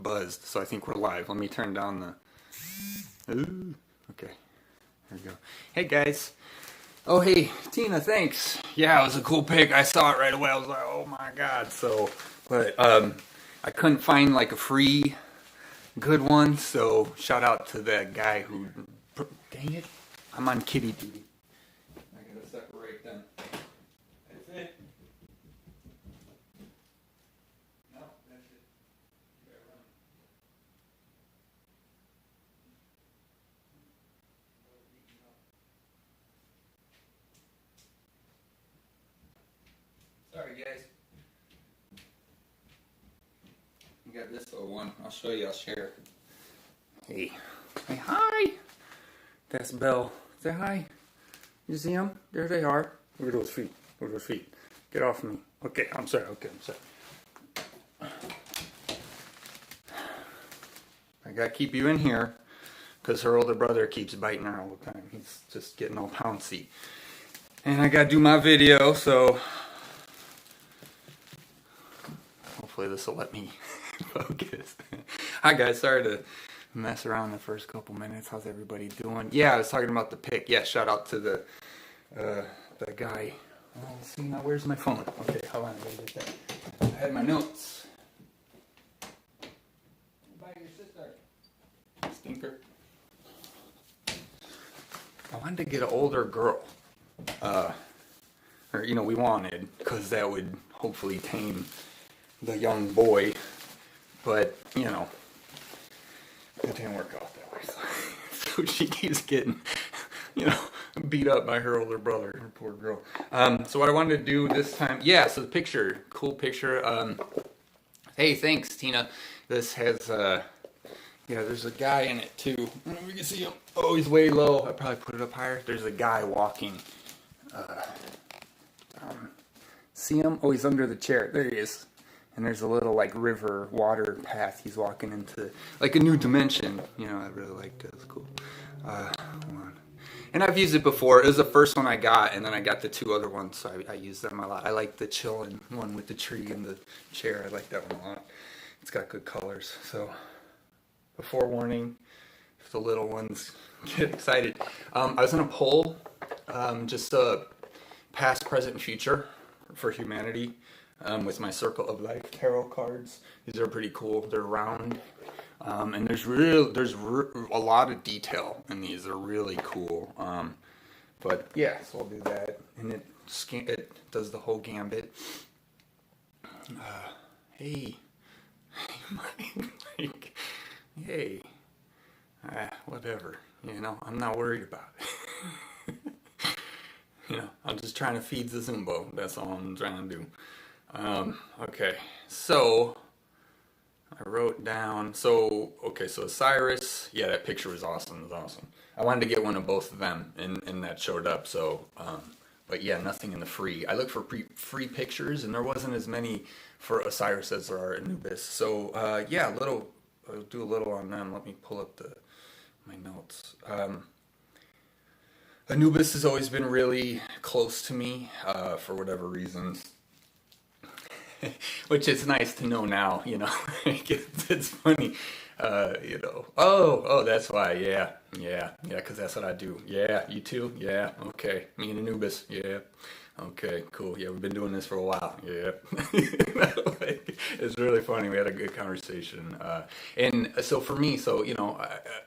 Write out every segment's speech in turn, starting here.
buzzed, so I think we're live. Let me turn down the... Ooh, okay, there we go. Hey guys. Oh hey, Tina, thanks. Yeah, it was a cool pic. I saw it right away. I was like, oh my god. So, but I couldn't find like a free good one, so shout out to that guy who... Dang it, I'm on kitty duty. I gotta separate them. That's it. No, that's it. You gotta run. Sorry guys. You got this little one. I'll show you, I'll share. Hey. Hey, hi! That's Belle. Say hi. You see them? There they are. Look at those feet. Look at those feet. Get off me. Okay, I'm sorry. Okay, I'm sorry. I gotta keep you in here because her older brother keeps biting her all the time. He's just getting all pouncy. And I gotta do my video, so hopefully this will let me focus. Hi guys, sorry to mess around the first couple minutes. How's everybody doing? Yeah, I was talking about the pic. Yeah, shout out to the guy. Oh, see now, where's my phone? Okay, hold on, I gotta get that. I had my notes. Bye, your sister. Stinker. I wanted to get an older girl. Or, you know, we wanted, because that would hopefully tame the young boy. But, you know, it didn't work out that way. So she keeps getting, you know, beat up by her older brother, her poor girl. So what I wanted to do this time, yeah, so the picture, cool picture. Hey, thanks, Tina. This has, yeah, there's a guy in it too. I don't know if you can see him. Oh, he's way low. I probably put it up higher. There's a guy walking. See him? Oh, he's under the chair. There he is. And there's a little like river water path he's walking into, like a new dimension. You know, I really liked it. It's cool. Hold on. And I've used it before. It was the first one I got, and then I got the two other ones, so I use them a lot. I like the chillin' one with the tree and the chair. I like that one a lot. It's got good colors. So, before warning, if the little ones get excited. I was in a poll, just past, present, and future for humanity. With my Circle of Life tarot cards. These are pretty cool. They're round, and there's a lot of detail in these. They're really cool. But yeah, so I'll do that, and it does the whole gambit. Hey, Mike, hey, whatever. You know, I'm not worried about it. You know, I'm just trying to feed the Zumbo. That's all I'm trying to do. Okay, so I wrote down, so Osiris, yeah, that picture was awesome, it was awesome. I wanted to get one of both of them, and that showed up, so, but yeah, nothing in the free. I looked for free pictures, and there wasn't as many for Osiris as there are Anubis, so, yeah, I'll do a little on them. Let me pull up my notes. Anubis has always been really close to me, for whatever reasons. Which is nice to know now, you know. It's funny, you know. Oh, that's why. Yeah, because that's what I do. Yeah, you too. Yeah, okay. Me and Anubis. Yeah, okay, cool. Yeah, we've been doing this for a while. Yeah, it's really funny. We had a good conversation, and so for me, so you know,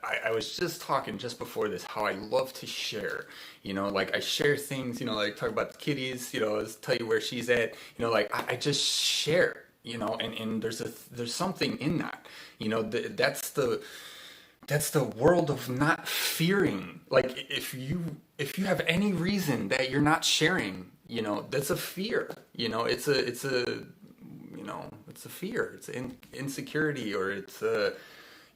I was just talking just before this how I love to share. You know, like I share things, you know, like talk about the kitties, you know, let's tell you where she's at, you know, like I just share, you know, and there's something in that, you know, that's the world of not fearing. Like if you have any reason that you're not sharing, you know, that's a fear, you know, it's a you know, it's a fear, it's insecurity, or it's a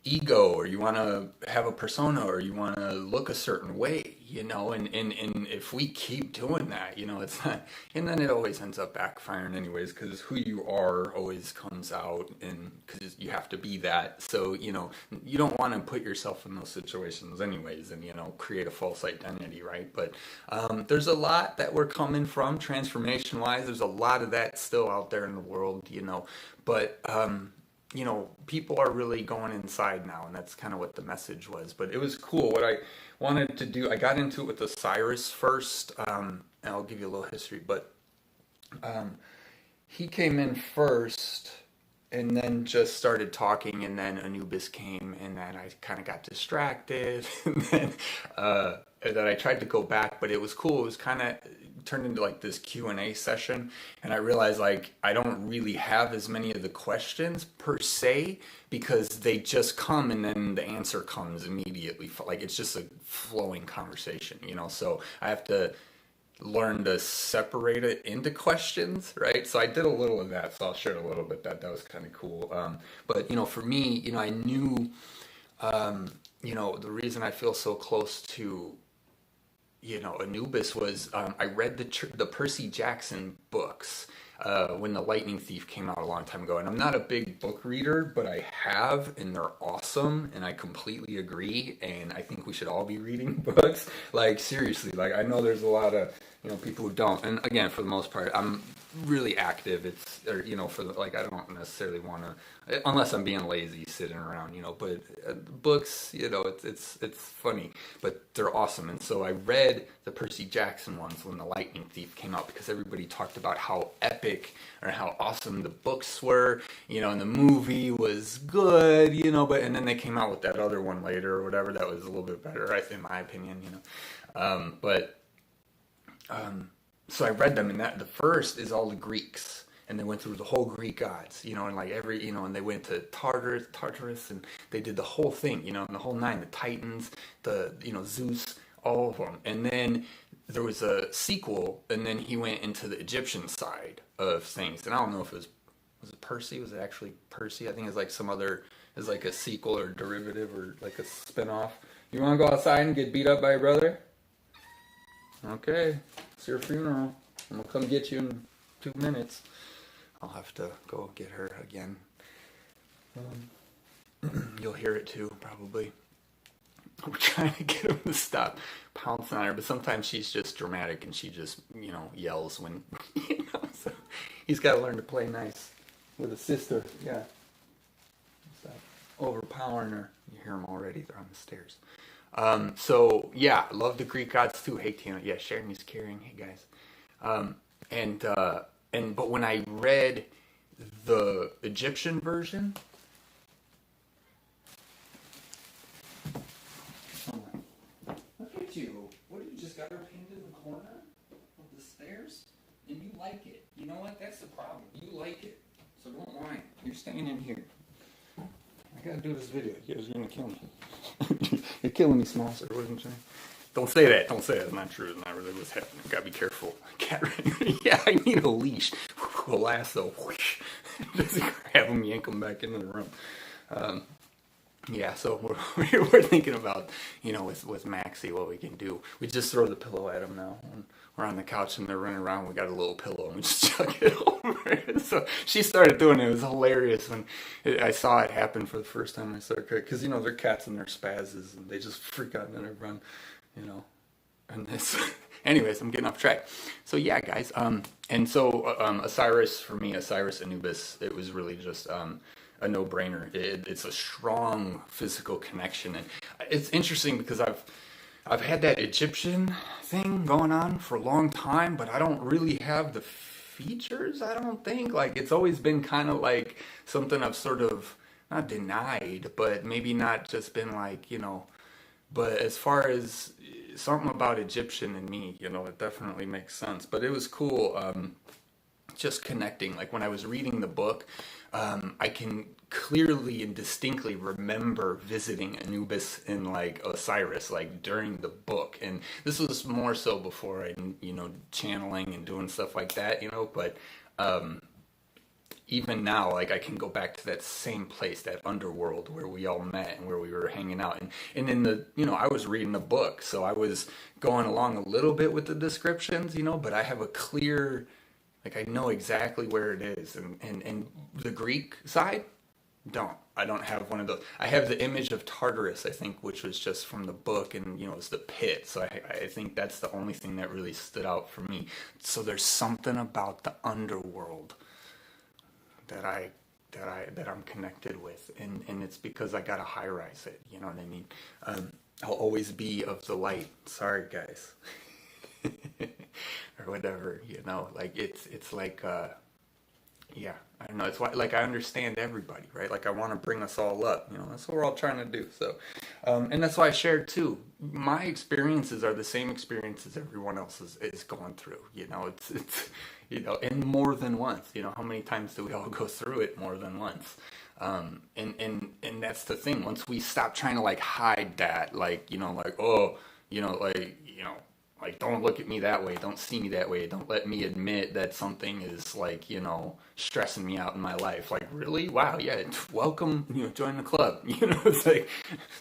ego, or you want to have a persona, or you want to look a certain way, you know, and if we keep doing that, you know, it's not, and then it always ends up backfiring anyways, because who you are always comes out, and because you have to be that, so, you know, you don't want to put yourself in those situations anyways, and, you know, create a false identity, right? But there's a lot that we're coming from transformation wise. There's a lot of that still out there in the world, you know, but you know, people are really going inside now, and that's kind of what the message was. But it was cool. What I wanted to do, I got into it with Osiris first, and I'll give you a little history. But he came in first, and then just started talking, and then Anubis came, and then I kind of got distracted, and then I tried to go back, but it was cool. It was kind of turned into like this Q&A session, and I realized like I don't really have as many of the questions per se, because they just come and then the answer comes immediately. Like it's just a flowing conversation, you know. So I have to learn to separate it into questions, right? So I did a little of that, so I'll share a little bit. That was kind of cool. But you know, for me, you know, I knew, you know, the reason I feel so close to, you know, Anubis was, I read the Percy Jackson books when The Lightning Thief came out a long time ago. And I'm not a big book reader, but I have, and they're awesome, and I completely agree. And I think we should all be reading books. Like, seriously, like, I know there's a lot of, you know, people who don't. And again, for the most part, I'm really active. It's, or, you know, like, I don't necessarily want to, unless I'm being lazy sitting around, you know, but books, you know, it's funny, but they're awesome. And so I read the Percy Jackson ones when The Lightning Thief came out, because everybody talked about how epic or how awesome the books were, you know, and the movie was good, you know, and then they came out with that other one later or whatever that was a little bit better, in my opinion, you know. So I read them, and the first is all the Greeks, and they went through the whole Greek gods, you know, and like you know, and they went to Tartarus, and they did the whole thing, you know, and the whole nine, the Titans, you know, Zeus, all of them. And then there was a sequel, and then he went into the Egyptian side of things, and I don't know if was it Percy? Was it actually Percy? I think it's like some other, it's like a sequel or derivative or like a spinoff. You want to go outside and get beat up by your brother? Okay, it's your funeral. I'm gonna come get you in 2 minutes. I'll have to go get her again. You'll hear it too, probably. I'm trying to get him to stop pouncing on her, but sometimes she's just dramatic and she just, you know, yells when, you know, so he's got to learn to play nice with a sister. Yeah. Stop overpowering her. You hear them already. They're on the stairs. So yeah, I love the Greek gods too. Hey Tina, yeah, Sharon is carrying. Hey guys. But when I read the Egyptian version, look at you. What, you just got her pinned in the corner of the stairs? And you like it. You know what? That's the problem. You like it. So don't whine. You're staying in here. I gotta do this video. You're gonna kill me. You're killing me, small sir. What am I saying? Don't say that. Don't say that. It's not true. It's not really what's happening. Gotta be careful. Cat. Yeah, I need a leash. A lasso. Just have him yank him back into the room. Yeah, so we're thinking about, you know, with Maxie, what we can do. We just throw the pillow at him now. We're on the couch and they're running around. We got a little pillow and we just chuck it over. So she started doing it. It was hilarious when I saw it happen for the first time. I started crying because, you know, they're cats and they're spazzes and they just freak out and they run, you know. And this, anyways, I'm getting off track. So yeah, guys. And so Osiris, for me, Osiris Anubis, it was really just a no-brainer. It's a strong physical connection, and it's interesting because I've had that Egyptian thing going on for a long time, but I don't really have the features. I don't think, like, it's always been kind of like something I've sort of not denied, but maybe not just been like, you know. But as far as something about Egyptian and me, you know, it definitely makes sense. But it was cool. Just connecting. Like when I was reading the book, I can clearly and distinctly remember visiting Anubis and like Osiris, like during the book. And this was more so before I, you know, channeling and doing stuff like that, you know. But even now, like I can go back to that same place, that underworld where we all met and where we were hanging out. And in the, you know, I was reading the book, so I was going along a little bit with the descriptions, you know, but I have a clear, like I know exactly where it is. And the Greek side, I don't have one of those. I have the image of Tartarus, I think, which was just from the book, and you know, it's the pit. So I think that's the only thing that really stood out for me. So there's something about the underworld that that I'm connected with, and it's because I gotta high rise it. You know what I mean? I'll always be of the light. Sorry, guys, or whatever. You know, like it's like yeah, I don't know. It's why, like, I understand everybody, right? Like, I want to bring us all up. You know, that's what we're all trying to do. So, and that's why I shared too. My experiences are the same experiences everyone else is going through. You know, it's you know, and more than once. You know, how many times do we all go through it more than once? And that's the thing. Once we stop trying to like hide that, like, you know, like, oh, you know, like, you know. Like, don't look at me that way. Don't see me that way. Don't let me admit that something is, like, you know, stressing me out in my life. Like, really? Wow, yeah, welcome, you know, join the club. You know, it's like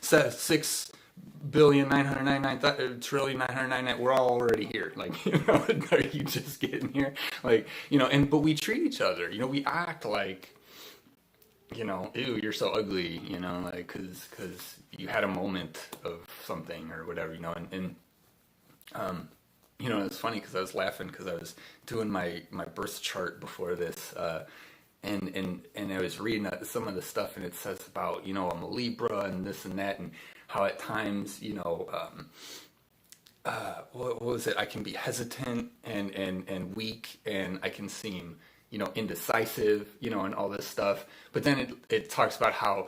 6,999,999,999. We're all already here. Like, you know, are you just getting here? Like, you know, but we treat each other. You know, we act like, you know, ew, you're so ugly, you know, like, because you had a moment of something or whatever, you know, and you know, it's funny because I was laughing because I was doing my birth chart before this, and I was reading some of the stuff, and it says about, you know, I'm a Libra and this and that, and how at times, you know, what was it? I can be hesitant and weak, and I can seem, you know, indecisive, you know, and all this stuff. But then it talks about how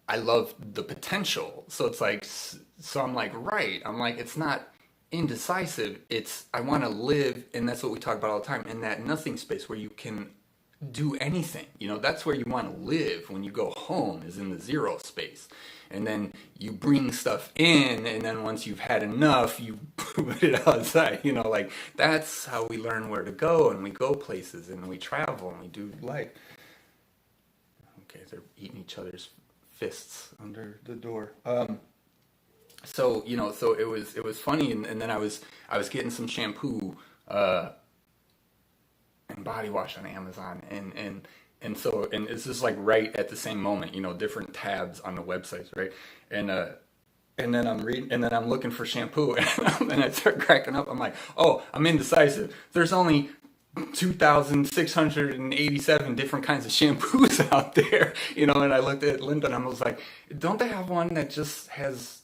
I love the potential. So it's like, so I'm like, right. I'm like, it's not indecisive, it's I want to live, and that's what we talk about all the time, in that nothing space where you can do anything. You know, that's where you want to live when you go home, is in the zero space. And then you bring stuff in, and then once you've had enough, you put it outside. You know, like, that's how we learn where to go, and we go places, and we travel, and we do life. Okay, they're eating each other's fists under the door. So, you know, so it was funny, and then I was getting some shampoo and body wash on Amazon, and so it's just like right at the same moment, you know, different tabs on the websites, right? And then I'm reading, and then I'm looking for shampoo, and I start cracking up. I'm like, oh, I'm indecisive. There's only 2,687 different kinds of shampoos out there, you know. And I looked at Linda, and I was like, don't they have one that just has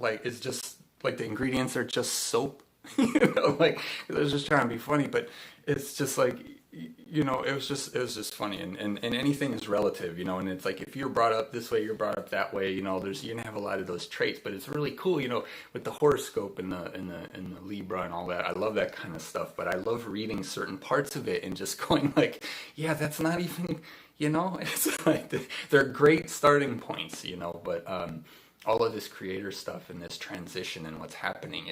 like, is just like the ingredients are just soap? You know, like, I was just trying to be funny, but it's just like, you know, it was just funny, and anything is relative, you know. And it's like, if you're brought up this way, you're brought up that way, you know, you're gonna have a lot of those traits. But it's really cool, you know, with the horoscope and the Libra and all that. I love that kind of stuff, but I love reading certain parts of it and just going like, yeah, that's not even, you know, it's like they're great starting points, you know. But all of this creator stuff and this transition and what's happening,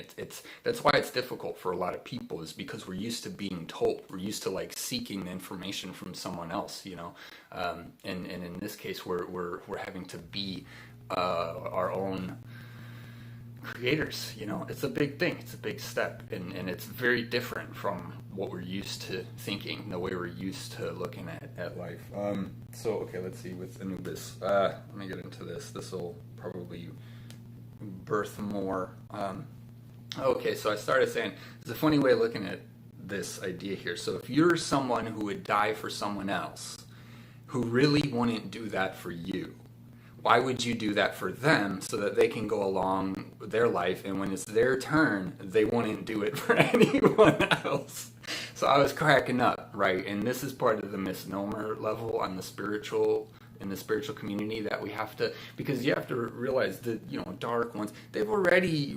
that's why it's difficult for a lot of people, is because we're used to being told, we're used to like seeking the information from someone else, you know. And in this case, we're having to be our own creators, you know. It's a big thing, it's a big step, and it's very different from what we're used to thinking, the way we're used to looking at life. So okay, let's see, with Anubis, let me get into this will probably birth more. Okay, so I started saying there's a funny way of looking at this idea here. So if you're someone who would die for someone else, who really wouldn't do that for you, why would you do that for them so that they can go along with their life, and when it's their turn, they wouldn't do it for anyone else? So I was cracking up, right? And this is part of the misnomer level on the spiritual, in the spiritual community, that we have to, because you have to realize that, you know, dark ones, they already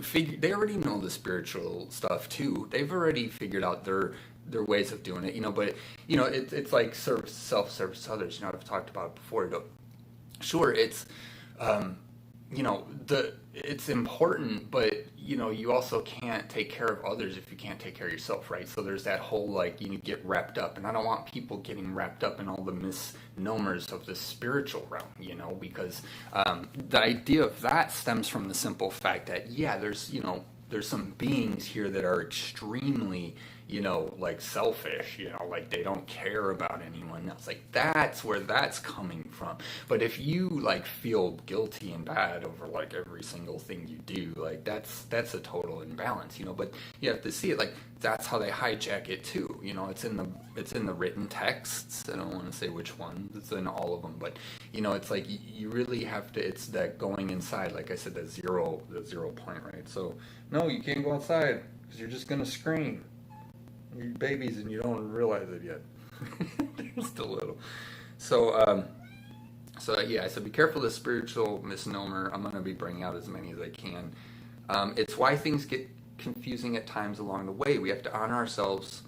know the spiritual stuff too. They've already figured out their ways of doing it, you know. But, you know, it's like self-service to others. You know, I've talked about it before. Sure, it's, you know, it's important, but, you know, you also can't take care of others if you can't take care of yourself, right? So there's that whole, like, you get wrapped up, and I don't want people getting wrapped up in all the misnomers of the spiritual realm, you know, because the idea of that stems from the simple fact that, yeah, there's some beings here that are extremely, you know, like selfish, you know, like they don't care about anyone else. Like that's where that's coming from. But if you like feel guilty and bad over like every single thing you do, like that's a total imbalance, you know. But you have to see it like that's how they hijack it too. You know, it's in the written texts. I don't want to say which one. It's in all of them, but you know, it's like you really have to. It's that going inside, like I said, the zero point, right? So no, you can't go outside because you're just gonna scream. You're babies and you don't realize it yet. Just a little. So yeah, so be careful of the spiritual misnomer. I'm going to be bringing out as many as I can. It's why things get confusing at times along the way. We have to honor ourselves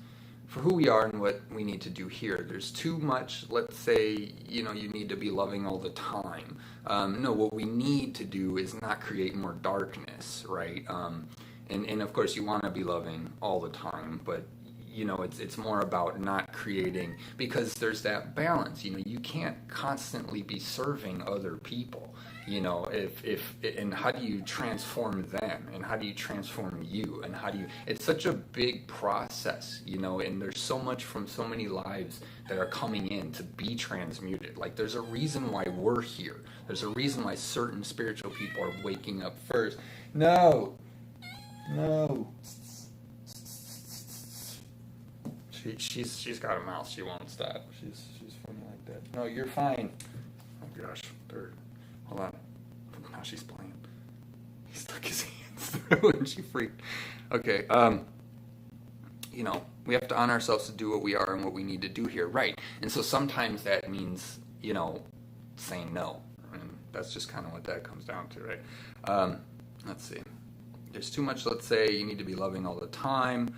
for who we are and what we need to do here. There's too much, let's say, you know, you need to be loving all the time. No, what we need to do is not create more darkness, right? And of course you want to be loving all the time, but you know, it's more about not creating, because there's that balance. You know, you can't constantly be serving other people. You know, and how do you transform them, and how do you transform you, and how do you? It's such a big process, you know, and there's so much from so many lives that are coming in to be transmuted. Like there's a reason why we're here. There's a reason why certain spiritual people are waking up first. No. She's got a mouth. She won't stop. She's funny like that. No, you're fine. Oh gosh, hold on. Now she's playing. He stuck his hands through and she freaked. Okay. You know, we have to honor ourselves to do what we are and what we need to do here, right? And so sometimes that means, you know, saying no, and that's just kind of what that comes down to, right? Let's see. There's too much, let's say, you need to be loving all the time,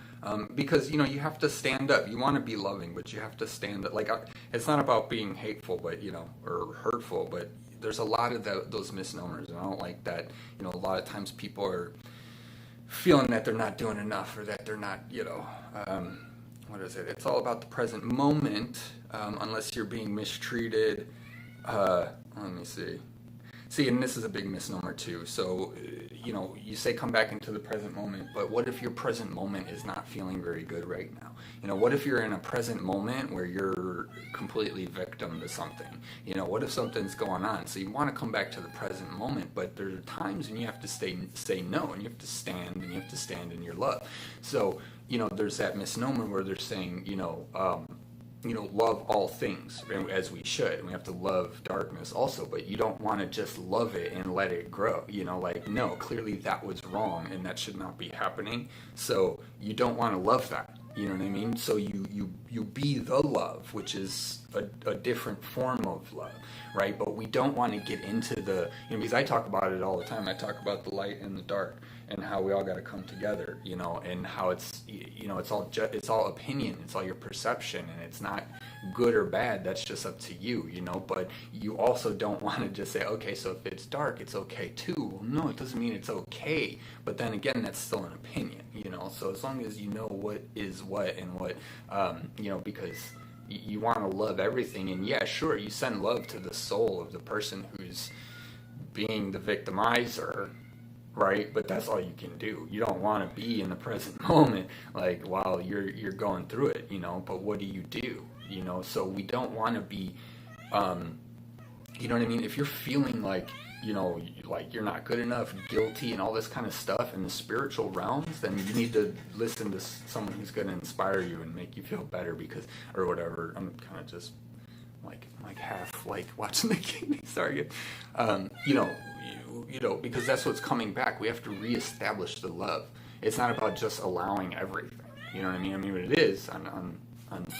because, you know, you have to stand up. You want to be loving, but you have to stand up. Like, it's not about being hateful, but, you know, or hurtful, but there's a lot of those misnomers, and I don't like that. You know, a lot of times people are feeling that they're not doing enough, or that they're not, you know, what is it? It's all about the present moment, unless you're being mistreated. Let me see. See, and this is a big misnomer too. So, you know, you say come back into the present moment, but what if your present moment is not feeling very good right now? You know, what if you're in a present moment where you're completely victim to something? You know, what if something's going on? So you want to come back to the present moment, but there are times when you have to say no, and you have to stand, and you have to stand in your love. So, you know, there's that misnomer where they're saying, you know, love all things as we should. And we have to love darkness also, but you don't want to just love it and let it grow. You know, like, no, clearly that was wrong and that should not be happening. So you don't want to love that. You know what I mean? So you be the love, which is a different form of love, right? But we don't want to get into the, you know, because I talk about it all the time. I talk about the light and the dark, and how we all got to come together, you know, and how it's, you know, it's all opinion, it's all your perception, and it's not good or bad. That's just up to you, you know. But you also don't want to just say, okay, so if it's dark, it's okay too. Well, no, it doesn't mean it's okay. But then again, that's still an opinion, you know. So as long as you know what is what and what, you know, because you want to love everything, and yeah, sure, you send love to the soul of the person who's being the victimizer, right? But that's all you can do. You don't want to be in the present moment, like while you're going through it, you know. But what do? You know, so we don't want to be, you know what I mean? If you're feeling like, you know, like you're not good enough, guilty, and all this kind of stuff in the spiritual realms, then you need to listen to someone who's going to inspire you and make you feel better, because, or whatever. I'm kind of just like half like watching the kidney. Sorry, you know. You know, because that's what's coming back. We have to reestablish the love. It's not about just allowing everything. You know what I mean? I mean, it is on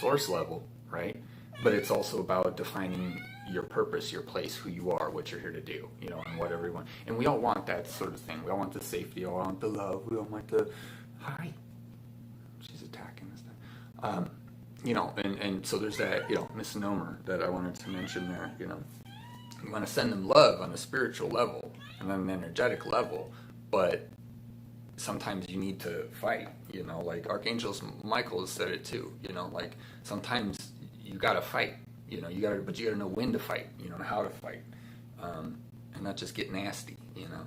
source level, right? But it's also about defining your purpose, your place, who you are, what you're here to do, you know, and what everyone. And we all want that sort of thing. We all want the safety. We all want the love. We all want the hi. She's attacking this thing. You know, and so there's that, you know, misnomer that I wanted to mention there. You know. You want to send them love on a spiritual level and on an energetic level, but sometimes you need to fight, you know, like Archangel Michael has said it too, you know, like sometimes you gotta fight, you know, but you gotta know when to fight, you know, how to fight, and not just get nasty, you know.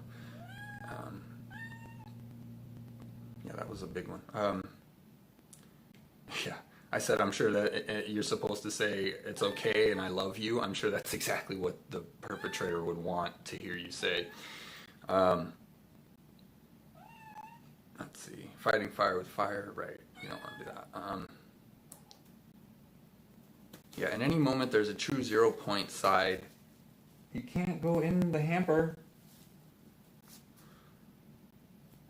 Yeah, that was a big one. Yeah. I said, I'm sure that you're supposed to say it's okay and I love you. I'm sure that's exactly what the perpetrator would want to hear you say. Um, let's see. Fighting fire with fire, right? You don't want to do that. Yeah, in any moment there's a true 0 point side. You can't go in the hamper.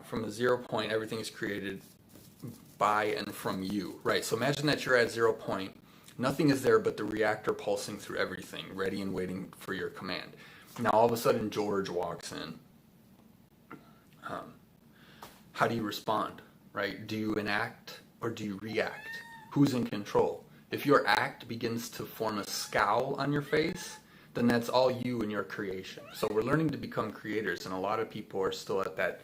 From a 0 point, everything is created by and from you. Right, so imagine that you're at 0 point. Nothing is there but the reactor pulsing through everything, ready and waiting for your command. Now all of a sudden George walks in. How do you respond, right? Do you enact or do you react? Who's in control? If your act begins to form a scowl on your face, then that's all you and your creation. So we're learning to become creators, and a lot of people are still at that,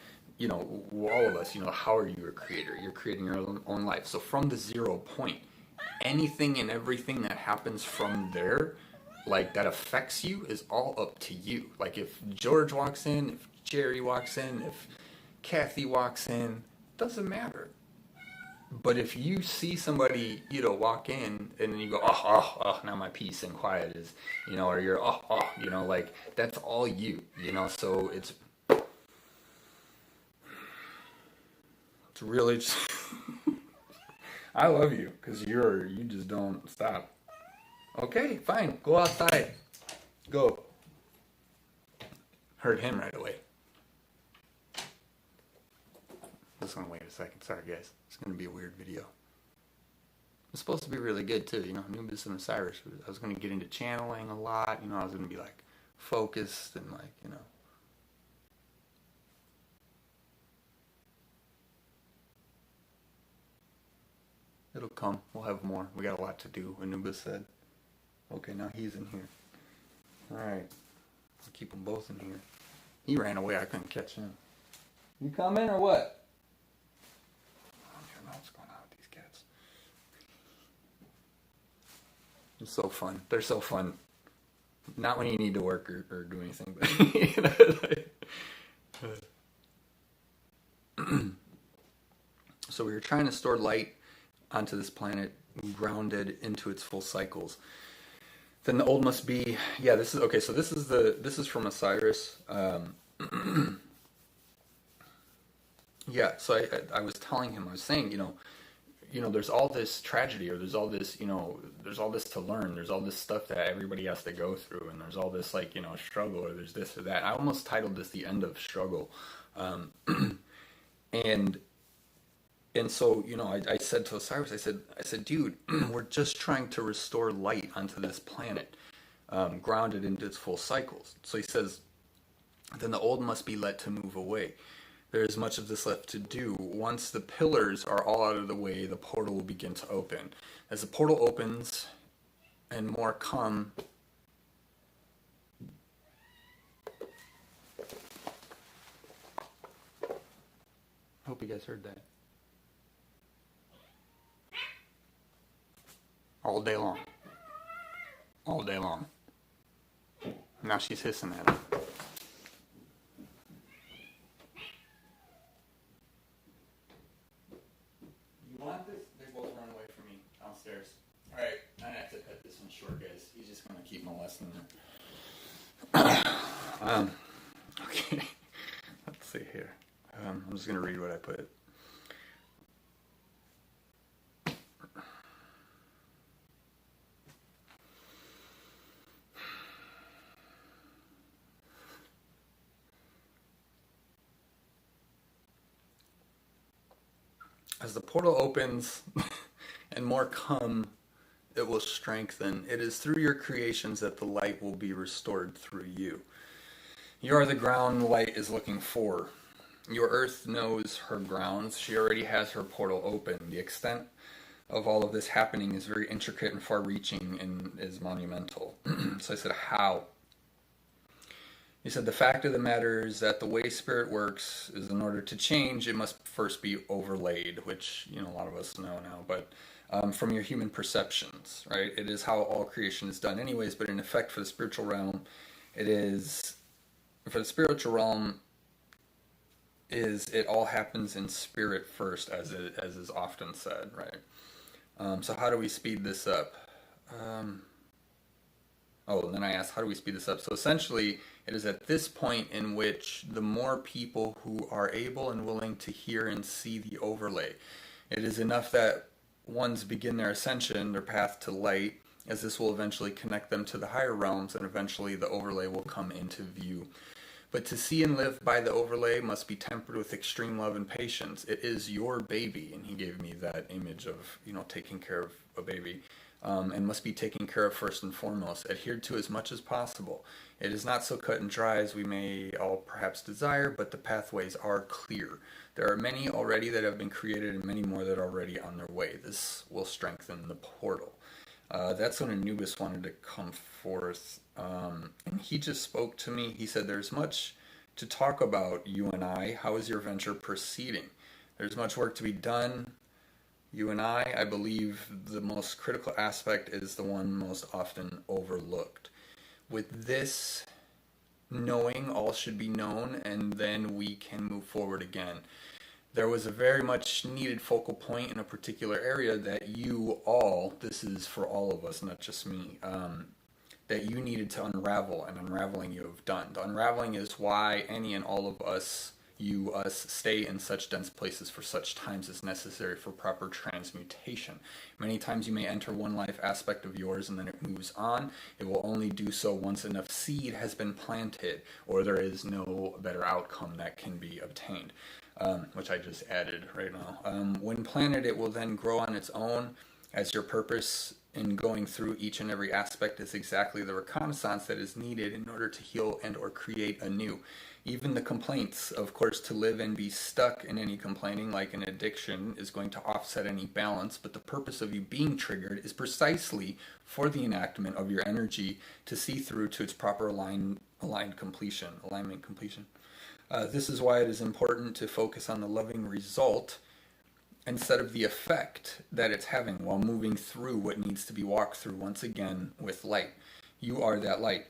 all of us, how are you a creator? You're creating your own life. So from the 0 point, anything and everything that happens from there, like that affects you, is all up to you. Like if George walks in, if Jerry walks in, if Kathy walks in, doesn't matter. But if you see somebody, walk in and then you go, now my peace and quiet is, or you're, like that's all you, so it's really just, I love you because you just don't stop. Okay, fine, go outside, go. Heard him right away. Just gonna wait a second. Sorry, guys. It's gonna be a weird video. It's supposed to be really good too. Anubis and Osiris. I was gonna get into channeling a lot. I was gonna be like focused and like It'll come. We'll have more. We got a lot to do. Anubis said. Okay, now he's in here. All right. I'll keep them both in here. He ran away. I couldn't catch him. You coming or what? What's going on with these cats? It's so fun. They're so fun. Not when you need to work or do anything, but so we were trying to store light onto this planet, grounded into its full cycles. Then the old must be. Yeah, this is okay. So this is from Osiris. Yeah, so I was telling him, I was saying, there's all this tragedy, or there's all this, there's all this to learn, there's all this stuff that everybody has to go through, and there's all this, struggle, or there's this or that. I almost titled this The End of Struggle. And so, I said to Osiris, I said, dude, we're just trying to restore light onto this planet, grounded into its full cycles. So he says, then the old must be let to move away. There is much of this left to do. Once the pillars are all out of the way, the portal will begin to open. As the portal opens and more come, hope you guys heard that. All day long. All day long. Now she's hissing at him. Alright, I have to cut this one short, guys. He's just going to keep molesting them. Okay, let's see here. I'm just going to read what I put. As the portal opens and more come, it will strengthen. It is through your creations that the light will be restored through you. You are the ground the light is looking for. Your earth knows her grounds. She already has her portal open. The extent of all of this happening is very intricate and far-reaching and is monumental. So I said, how? He said, the fact of the matter is that the way spirit works is in order to change, it must first be overlaid, which, a lot of us know now, but from your human perceptions, right? It is how all creation is done anyways, but in effect for the spiritual realm, it all happens in spirit first, as is often said, right? So how do we speed this up? Um, Oh, and then I asked, how do we speed this up? So essentially, it is at this point in which the more people who are able and willing to hear and see the overlay, it is enough that ones begin their ascension, their path to light, as this will eventually connect them to the higher realms, and eventually the overlay will come into view. But to see and live by the overlay must be tempered with extreme love and patience. It is your baby, and he gave me that image of, taking care of a baby, and must be taken care of first and foremost, adhered to as much as possible. It is not so cut and dry as we may all perhaps desire, but the pathways are clear. There are many already that have been created and many more that are already on their way. This will strengthen the portal. That's when Anubis wanted to come forth. And he just spoke to me. He said, there's much to talk about, you and I. How is your venture proceeding? There's much work to be done. You and I believe the most critical aspect is the one most often overlooked. With this knowing, all should be known, and then we can move forward again. There was a very much needed focal point in a particular area that you all, this is for all of us, not just me, that you needed to unravel, and unraveling you have done. The unraveling is why any and all of us, us, stay in such dense places for such times as necessary for proper transmutation. Many times you may enter one life aspect of yours and then it moves on. It will only do so once enough seed has been planted, or there is no better outcome that can be obtained. Which I just added right now. When planted, it will then grow on its own, as your purpose in going through each and every aspect is exactly the reconnaissance that is needed in order to heal and or create anew. Even the complaints, of course, to live and be stuck in any complaining like an addiction is going to offset any balance, but the purpose of you being triggered is precisely for the enactment of your energy to see through to its proper alignment completion. This is why it is important to focus on the loving result instead of the effect that it's having while moving through what needs to be walked through once again with light. You are that light,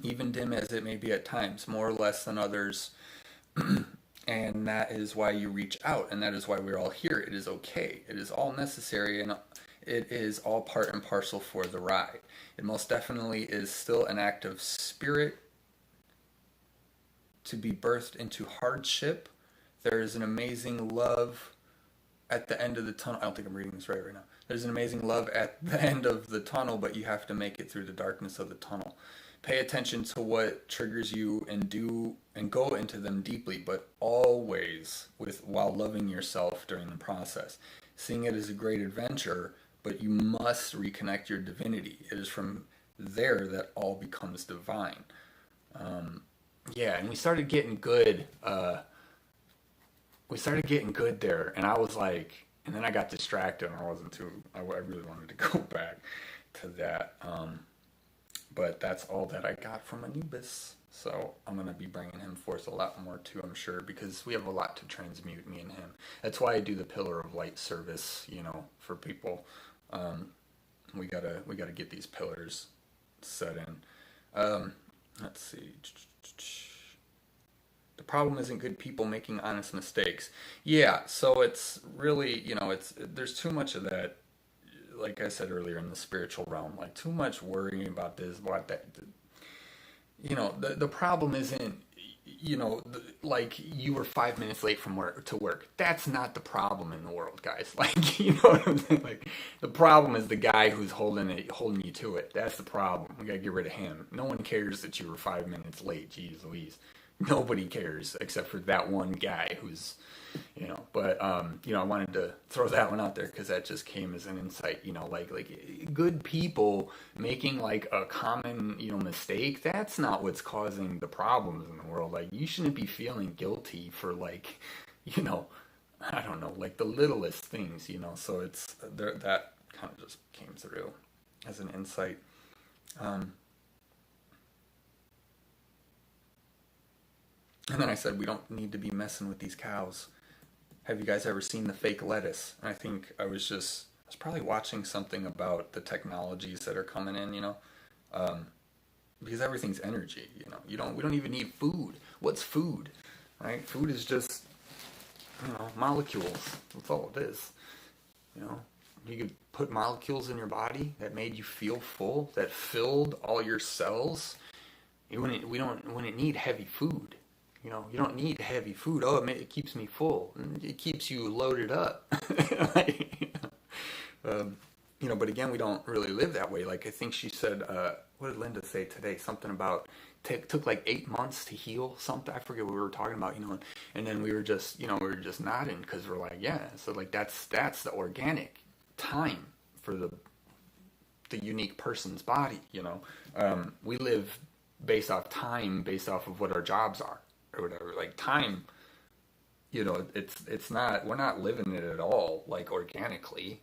even dim as it may be at times, more or less than others, and that is why you reach out, and that is why we're all here. It is okay. It is all necessary, and it is all part and parcel for the ride. It most definitely is still an act of spirit to be birthed into hardship. There is an amazing love at the end of the tunnel. I don't think I'm reading this right now. There's an amazing love at the end of the tunnel, but you have to make it through the darkness of the tunnel. Pay attention to what triggers you and do and go into them deeply, but always while loving yourself during the process. Seeing it as a great adventure, but you must reconnect your divinity. It is from there that all becomes divine. Yeah, and we started getting good. There, and I was like, and then I got distracted, and I really wanted to go back to that. But that's all that I got from Anubis. So I'm going to be bringing him forth a lot more too, I'm sure, because we have a lot to transmute, me and him. That's why I do the Pillar of Light service, for people. We gotta get these pillars set in. Let's see. The problem isn't good people making honest mistakes. Yeah, so it's really, there's too much of that, like I said earlier, in the spiritual realm, like too much worrying about this, about that. The problem isn't, like you were 5 minutes late from work to work. That's not the problem in the world, guys. Like, you know what I'm saying? Like, the problem is the guy who's holding you to it. That's the problem. We gotta get rid of him. No one cares that you were 5 minutes late. Jeez Louise. Nobody cares except for that one guy who's, but, I wanted to throw that one out there because that just came as an insight, like good people making like a common, mistake. That's not what's causing the problems in the world. Like, you shouldn't be feeling guilty for like, I don't know, like the littlest things, so it's there, that kind of just came through as an insight. And then I said, we don't need to be messing with these cows. Have you guys ever seen the fake lettuce? And I think I was probably watching something about the technologies that are coming in, because everything's energy, we don't even need food. What's food, right? Food is just, molecules. That's all it is, You could put molecules in your body that made you feel full, that filled all your cells. You wouldn't need heavy food. You don't need heavy food. Oh, it keeps me full. It keeps you loaded up. Like, but again, we don't really live that way. Like I think she said, what did Linda say today? Something about took like 8 months to heal something. I forget what we were talking about, and then we were just, nodding because we're like, yeah. So like that's the organic time for the unique person's body. We live based off time, based off of what our jobs are or whatever. Like time, it's not, we're not living it at all like organically.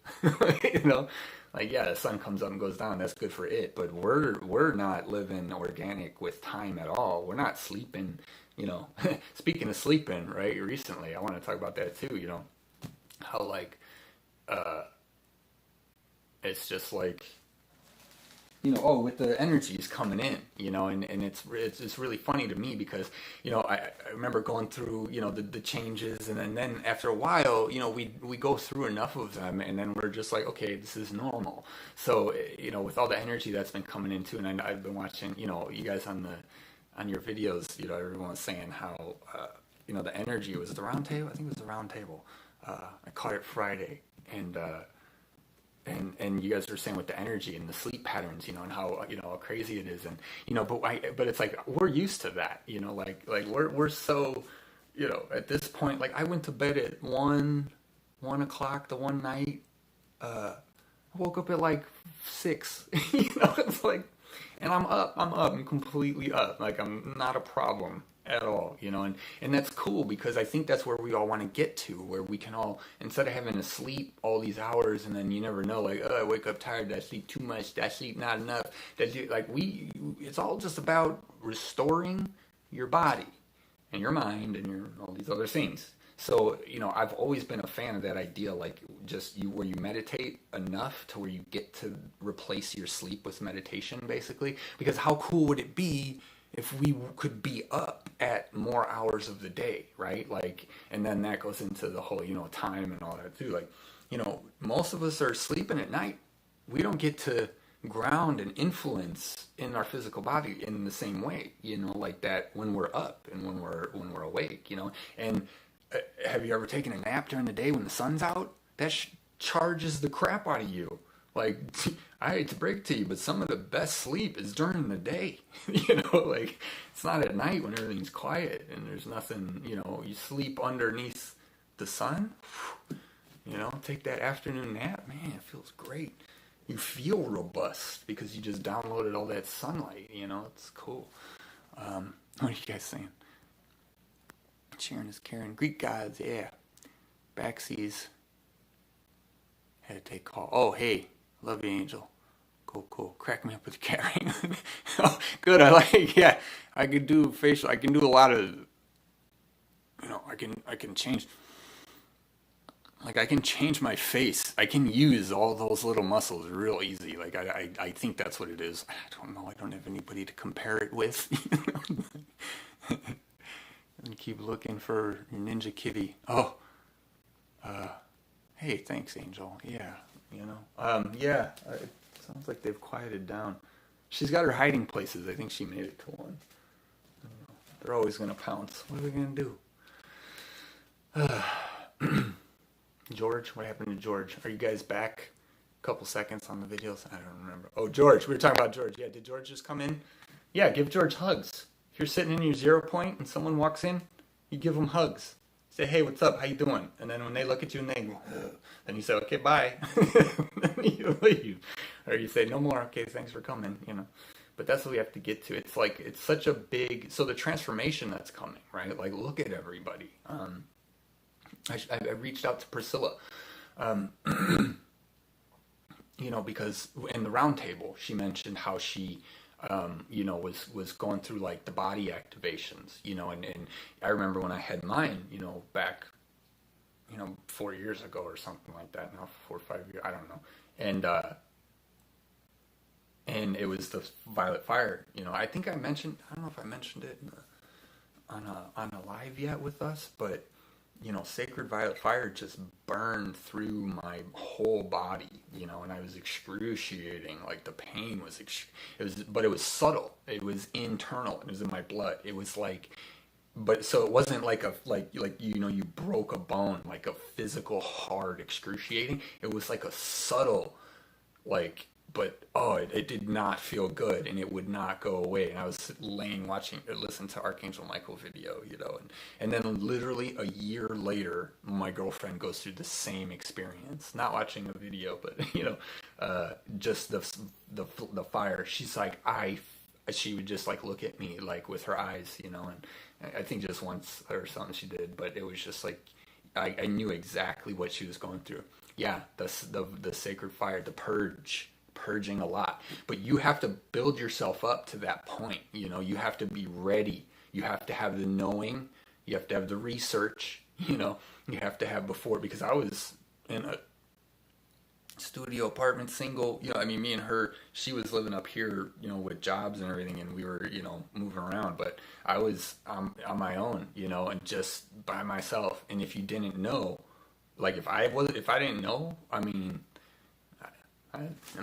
Like yeah, the sun comes up and goes down, that's good for it, but we're not living organic with time at all. We're not sleeping. Speaking of sleeping, right, recently I want to talk about that too. How like it's just like, with the energies coming in, and it's really funny to me because, I remember going through, the changes, and then after a while, we go through enough of them, and then we're just like, okay, this is normal. So, with all the energy that's been coming into, and I've been watching, you guys on your videos, everyone was saying how, the energy was the round table. I think it was the round table. I caught it Friday, and you guys were saying with the energy and the sleep patterns, and how how crazy it is, and but it's like we're used to that, like we're so, at this point, like I went to bed at 1 o'clock the one night, I woke up at like 6, it's like, and I'm completely up, like I'm not a problem at all, and that's cool because I think that's where we all want to get to, where we can all, instead of having to sleep all these hours and then you never know, like, oh, I wake up tired, did I sleep too much, did I sleep not enough, it's all just about restoring your body and your mind and all these other things. So, I've always been a fan of that idea, like just where you meditate enough to where you get to replace your sleep with meditation, basically, because how cool would it be if we could be up at more hours of the day, right? Like, and then that goes into the whole, time and all that too. Like, most of us are sleeping at night. We don't get to ground and influence in our physical body in the same way, like that when we're up and when we're awake, and have you ever taken a nap during the day when the sun's out? That charges the crap out of you. Like, I hate to break it to you, but some of the best sleep is during the day. Like, it's not at night when everything's quiet and there's nothing, you sleep underneath the sun. Take that afternoon nap, man, it feels great. You feel robust because you just downloaded all that sunlight, it's cool. What are you guys saying? Sharon is Karen. Greek gods, yeah. Backsies. Had to take a call. Oh, hey. Love you, Angel. Cool. Crack me up with carrying. Oh, good. I like. Yeah, I can do facial. I can do a lot of. I can change. Like I can change my face. I can use all those little muscles real easy. Like I think that's what it is. I don't know. I don't have anybody to compare it with. And keep looking for your Ninja Kitty. Oh. Hey, thanks, Angel. Yeah. Yeah, it sounds like they've quieted down. She's got her hiding places. I think she made it to one. They're always going to pounce. What are we going to do? George, what happened to George? Are you guys back? A couple seconds on the videos? I don't remember. Oh, George. We were talking about George. Yeah, did George just come in? Yeah, give George hugs. If you're sitting in your 0 point and someone walks in, you give them hugs. Say, hey, what's up? How you doing? And then when they look at you and they go, ugh, then you say, okay, bye. Then you leave. Or you say, no more. Okay, thanks for coming, But that's what we have to get to. It's like, it's such a big, so the transformation that's coming, right? Like, look at everybody. I reached out to Priscilla, because in the round table, she mentioned how she, was going through like the body activations, and I remember when I had mine, back, 4 years ago or something like that, now 4 or 5 years, I don't know. And it was the violet fire, I think I don't know if I mentioned it on a live yet with us, but sacred violet fire just burned through my whole body, and I was excruciating. Like the pain was, but it was subtle. It was internal. It was in my blood. It was like, but so it wasn't like you broke a bone, like a physical hard excruciating. It was like a subtle, like, but it did not feel good, and it would not go away. And I was listening to Archangel Michael video, and then literally a year later, my girlfriend goes through the same experience, not watching a video, but just the fire. She's like, she would just like look at me like with her eyes, and I think just once or something she did, but it was just like I knew exactly what she was going through. Yeah, the sacred fire, the purging a lot, but you have to build yourself up to that point. You have to be ready. You have to have the knowing. You have to have the research. You have to have before, because I was in a studio apartment, single. Me and her, she was living up here, with jobs and everything, and we were, moving around. But I was on my own, and just by myself. And if you didn't know, like if I didn't know, I'm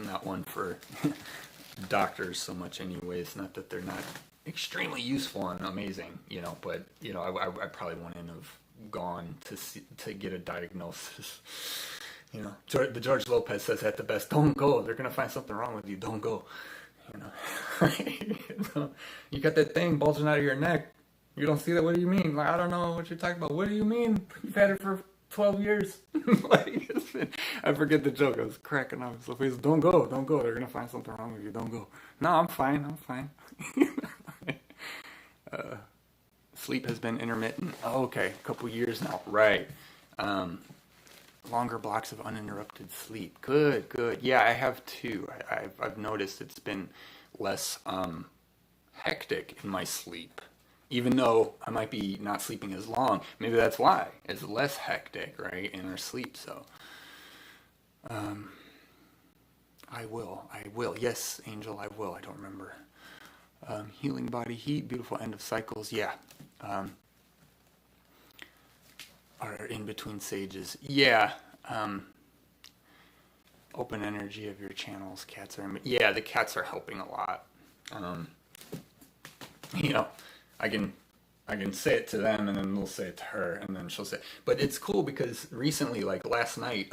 not one for doctors so much anyways. Not that they're not extremely useful and amazing, but I probably wouldn't have gone to get a diagnosis. The George Lopez says at the best, don't go. They're gonna find something wrong with you. Don't go. You got that thing bulging out of your neck. You don't see that? What do you mean? Like, I don't know what you're talking about. What do you mean? You've had it for 12 years. I forget the joke. I was cracking up. So he's, don't go. They're gonna find something wrong with you. Don't go. No, I'm fine. Sleep has been intermittent. Oh, okay, a couple years now. Right. Longer blocks of uninterrupted sleep. Good. Yeah, I have too. I've noticed it's been less hectic in my sleep. Even though I might be not sleeping as long, maybe that's why. It's less hectic, right, in our sleep. So, I will. Yes, Angel, I will. I don't remember. Healing body heat, beautiful end of cycles. Yeah. Are in between sages. Yeah. Open energy of your channels. Cats are. Yeah, the cats are helping a lot. I can say it to them, and then they'll say it to her, and then she'll say. But it's cool because recently, like last night,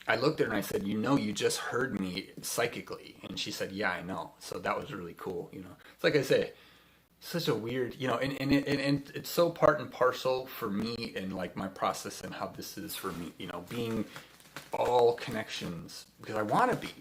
I looked at her and I said, you just heard me psychically, and she said, yeah, I know. So that was really cool. It's like I say, such a weird, and it's so part and parcel for me and like my process and how this is for me. Being all connections, because I want to be.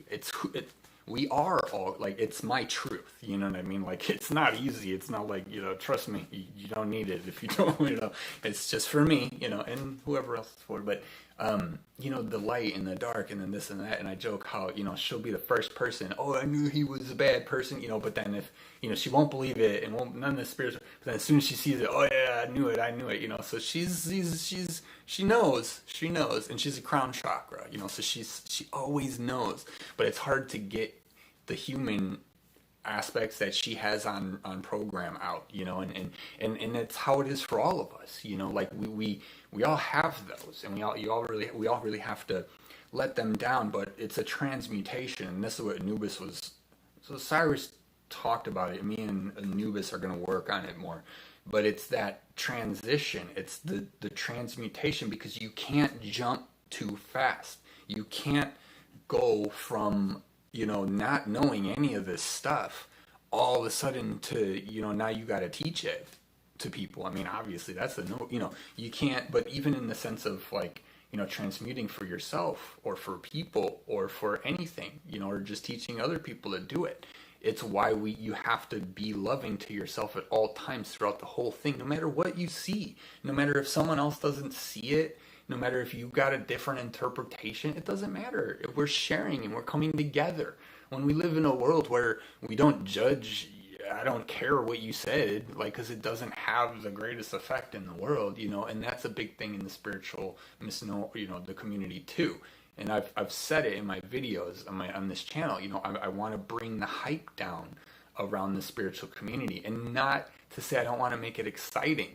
We are all, like, it's my truth, you know what I mean? Like, it's not easy. It's not like, trust me, you don't need it if you don't, it's just for me, and whoever else it's for. But, the light and the dark and then this and that. And I joke how, she'll be the first person, I knew he was a bad person, but then if, she won't believe it and none of the spirits, but then as soon as she sees it, oh yeah, I knew it, so she knows, and she's a crown chakra, so she always knows, but it's hard to get the human aspects that she has on program out, and it's how it is for all of us, like we all have those, and we all really have to let them down, but it's a transmutation, and this is what Anubis was. So Cyrus talked about it. Me and Anubis are going to work on it more, but it's that transition. It's the transmutation, because you can't jump too fast. You can't go from not knowing any of this stuff all of a sudden to now you got to teach it to people. Obviously that's you can't, but even in the sense of like transmuting for yourself or for people or for anything, or just teaching other people to do it. It's why you have to be loving to yourself at all times throughout the whole thing, no matter what you see, no matter if someone else doesn't see it, no matter if you got a different interpretation, it doesn't matter. If we're sharing and we're coming together. When we live in a world where we don't judge, I don't care what you said, like, because it doesn't have the greatest effect in the world, and that's a big thing in the spiritual misnomer, the community too. And I've said it in my videos on this channel, I want to bring the hype down around the spiritual community, and not to say I don't want to make it exciting,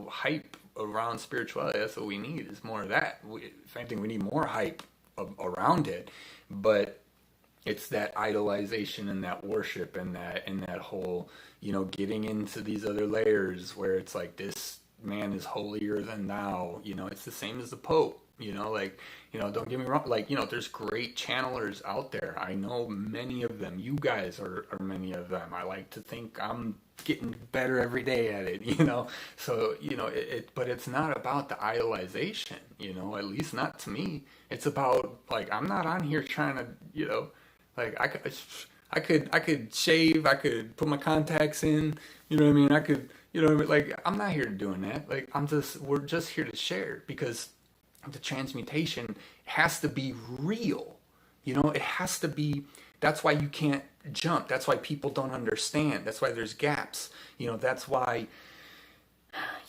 hype around spirituality. That's what we need, is more of that. If anything, we need more hype around it. But it's that idolization and that worship and that whole, getting into these other layers where it's like, this man is holier than thou. It's the same as the Pope. Don't get me wrong. There's great channelers out there. I know many of them. You guys are many of them. I like to think I'm getting better every day at it, So, but it's not about the idolization, at least not to me. It's about, I'm not on here trying to, I could shave, I could put my contacts in, you know what I mean? I could, I'm not here doing that. We're just here to share, because the transmutation has to be real. It has to be. That's why you can't jump. That's why people don't understand. That's why there's gaps. That's why,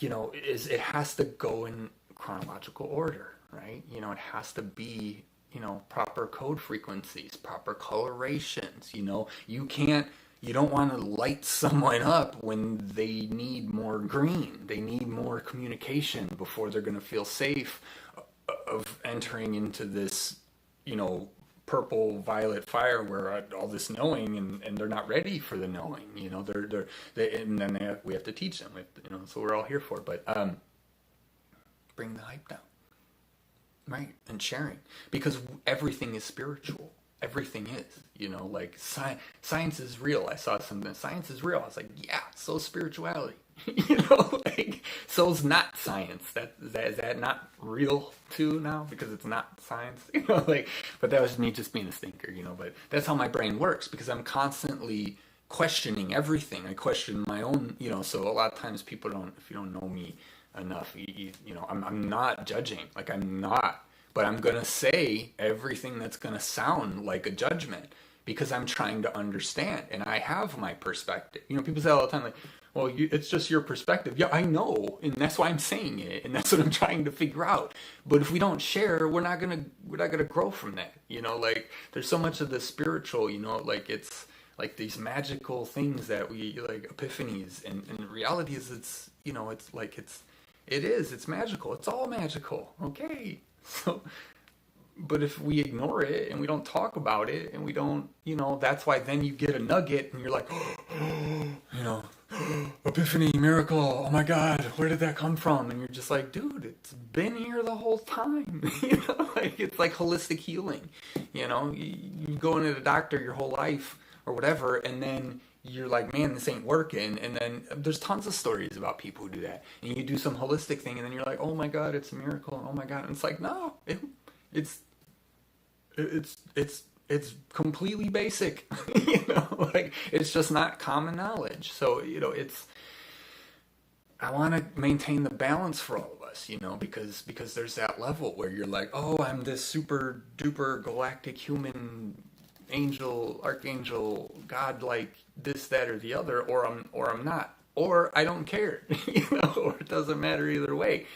it has to go in chronological order, right? It has to be, proper code frequencies, proper colorations. You don't want to light someone up when they need more green. They need more communication before they're going to feel safe of entering into this, purple violet fire where all this knowing, and they're not ready for the knowing. And then we have to teach them. So we're all here for it. But bring the hype down, right? And sharing, because everything is spiritual. Everything is, science is real. I saw something, science is real. I was like, yeah, so spirituality. So's not science. Is that not real too now? Because it's not science, but that was me just being a stinker, but that's how my brain works, because I'm constantly questioning everything. I question my own, so a lot of times people if you don't know me enough, I'm not judging, I'm not, but I'm going to say everything that's going to sound like a judgment, because I'm trying to understand, and I have my perspective. People say all the time, well, it's just your perspective. Yeah, I know, and that's why I'm saying it, and that's what I'm trying to figure out. But if we don't share, we're not gonna grow from that. There's so much of the spiritual. It's like these magical things that we epiphanies, and the reality is it's magical. It's all magical. Okay, so. But if we ignore it and we don't talk about it and we don't, that's why then you get a nugget and you're like, epiphany, miracle, oh my God, where did that come from? And you're just like, dude, it's been here the whole time. It's like holistic healing. You go into the doctor your whole life or whatever, and then you're like, man, this ain't working. And then there's tons of stories about people who do that. And you do some holistic thing, and then you're like, oh my God, it's a miracle. And oh my God. And it's like, no, it's completely basic, it's just not common knowledge. So, I want to maintain the balance for all of us, because there's that level where you're like, oh, I'm this super duper galactic human angel, archangel, God, like this, that, or the other, or I'm not, or I don't care, or it doesn't matter either way.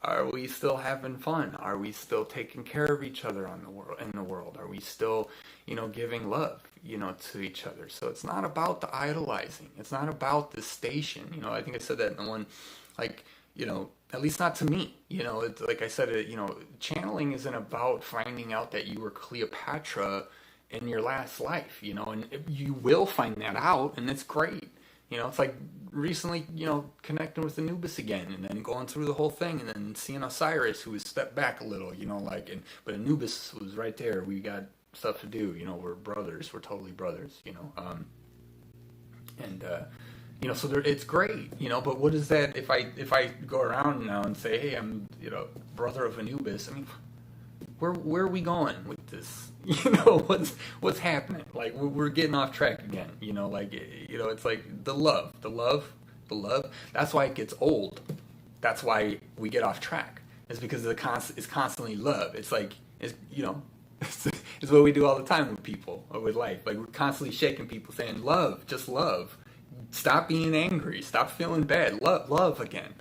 Are we still having fun? Are we still taking care of each other in the world? Are we still, giving love, to each other? So it's not about the idolizing. It's not about the station. I think I said that in the one, at least not to me. It's like I said, channeling isn't about finding out that you were Cleopatra in your last life, and you will find that out, and it's great. It's like recently, connecting with Anubis again, and then going through the whole thing, and then seeing Osiris, who has stepped back a little, but Anubis was right there. We got stuff to do, we're brothers, we're totally brothers, so it's great, but what is that, if I go around now and say, hey, I'm, brother of Anubis, I mean, where are we going with this? What's happening? We're getting off track again. It's like the love. That's why it gets old. That's why we get off track. It's because it's constantly love. It's like it's what we do all the time with people or with life. We're constantly shaking people, saying love, just love. Stop being angry. Stop feeling bad. Love again.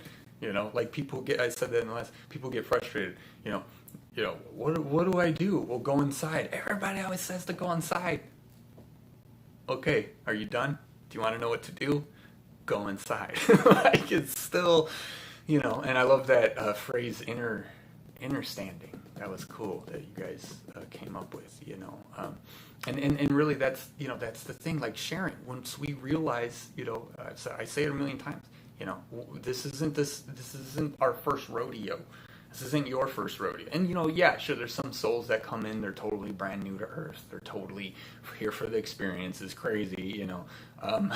People get. I said that in the last. People get frustrated. What do I do? Well, go inside. Everybody always says to go inside. Okay, are you done? Do you want to know what to do? Go inside. It's still, And I love that phrase, inner standing. That was cool that you guys came up with, and really that's the thing, like sharing. Once we realize, I say it a million times, this isn't our first rodeo. This isn't your first rodeo. And, yeah, sure, there's some souls that come in, they're totally brand new to Earth. They're totally here for the experience. It's crazy,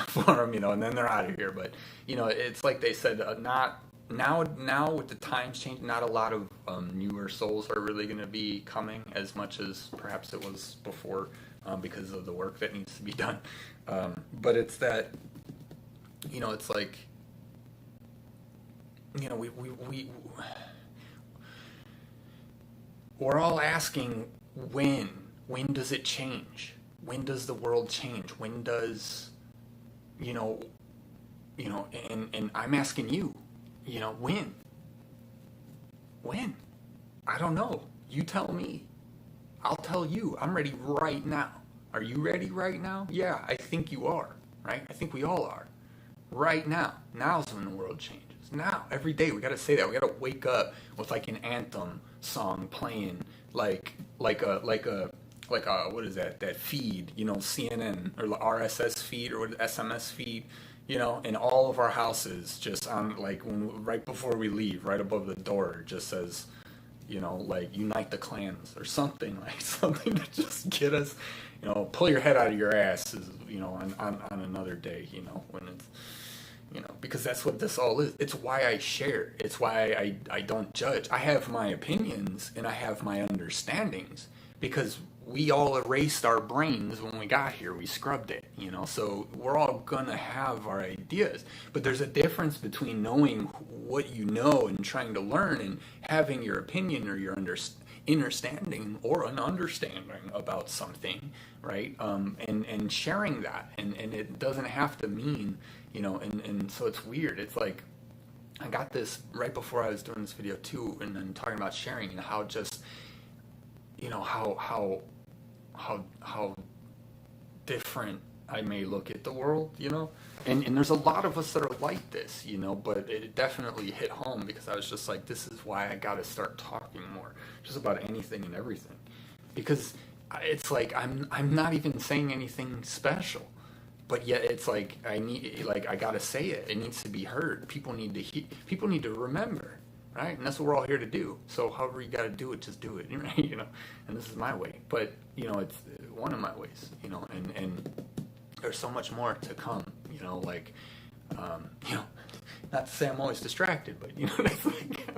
for them, and then they're out of here. But, it's like they said, not now with the times change, not a lot of newer souls are really going to be coming as much as perhaps it was before, because of the work that needs to be done. But it's that, it's like, we're all asking, when does it change? When does the world change? When does, and I'm asking you, when? I don't know. You tell me. I'll tell you. I'm ready right now. Are you ready right now? Yeah, I think you are, right? I think we all are. Right now. Now's when the world changes. Now, every day, we got to say that. We got to wake up with like an anthem song playing, like a what is that feed, CNN or the RSS feed or SMS feed, in all of our houses, just on like right before we leave, right above the door, it just says, like unite the clans or something, like something to just get us, pull your head out of your ass, on another day, when it's. Because that's what this all is. It's why I share. It's why I don't judge. I have my opinions and I have my understandings, because we all erased our brains when we got here. We scrubbed it, so we're all gonna have our ideas. But there's a difference between knowing what you know and trying to learn, and having your opinion or your understanding or an understanding about something, right? And sharing that. And it doesn't have to mean, and so it's weird. It's like, I got this right before I was doing this video too, and then talking about sharing and how just, how different I may look at the world, and there's a lot of us that are like this, but it definitely hit home, because I was just like, this is why I got to start talking more, just about anything and everything, because it's like I'm not even saying anything special, but yet it's like I gotta say it. It needs to be heard. People need to remember, right? And that's what we're all here to do. So however you gotta do it, just do it, right? And this is my way, but it's one of my ways, and there's so much more to come, like, not to say I'm always distracted, but it's like,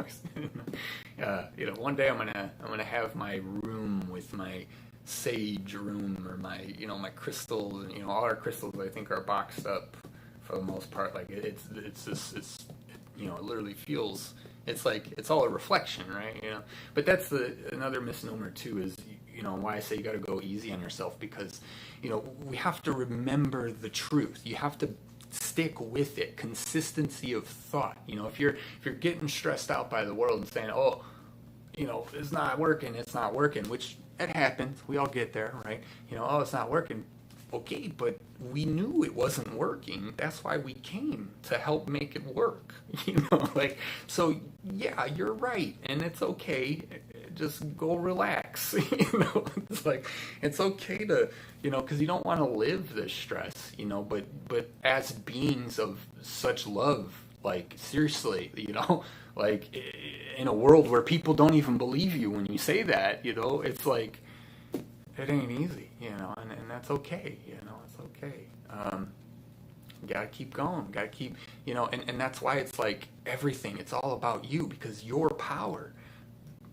one day I'm gonna have my room with my sage room, or my my crystals, and all our crystals I think are boxed up for the most part. Like it's it literally feels, it's like it's all a reflection, right? But that's another misnomer too, is why I say you got to go easy on yourself, because we have to remember the truth. You have to stick with it. Consistency of thought. If you're getting stressed out by the world and saying, oh, it's not working, which it happens. We all get there, right? Oh, it's not working. Okay, but we knew it wasn't working. That's why we came to help make it work. So yeah, you're right, and it's okay. Just go relax. It's like, it's okay to, because you don't want to live this stress, but as beings of such love, like seriously, like in a world where people don't even believe you when you say that, it's like, it ain't easy, and that's okay, it's okay. You gotta keep going, gotta keep, and that's why it's like everything, it's all about you, because your power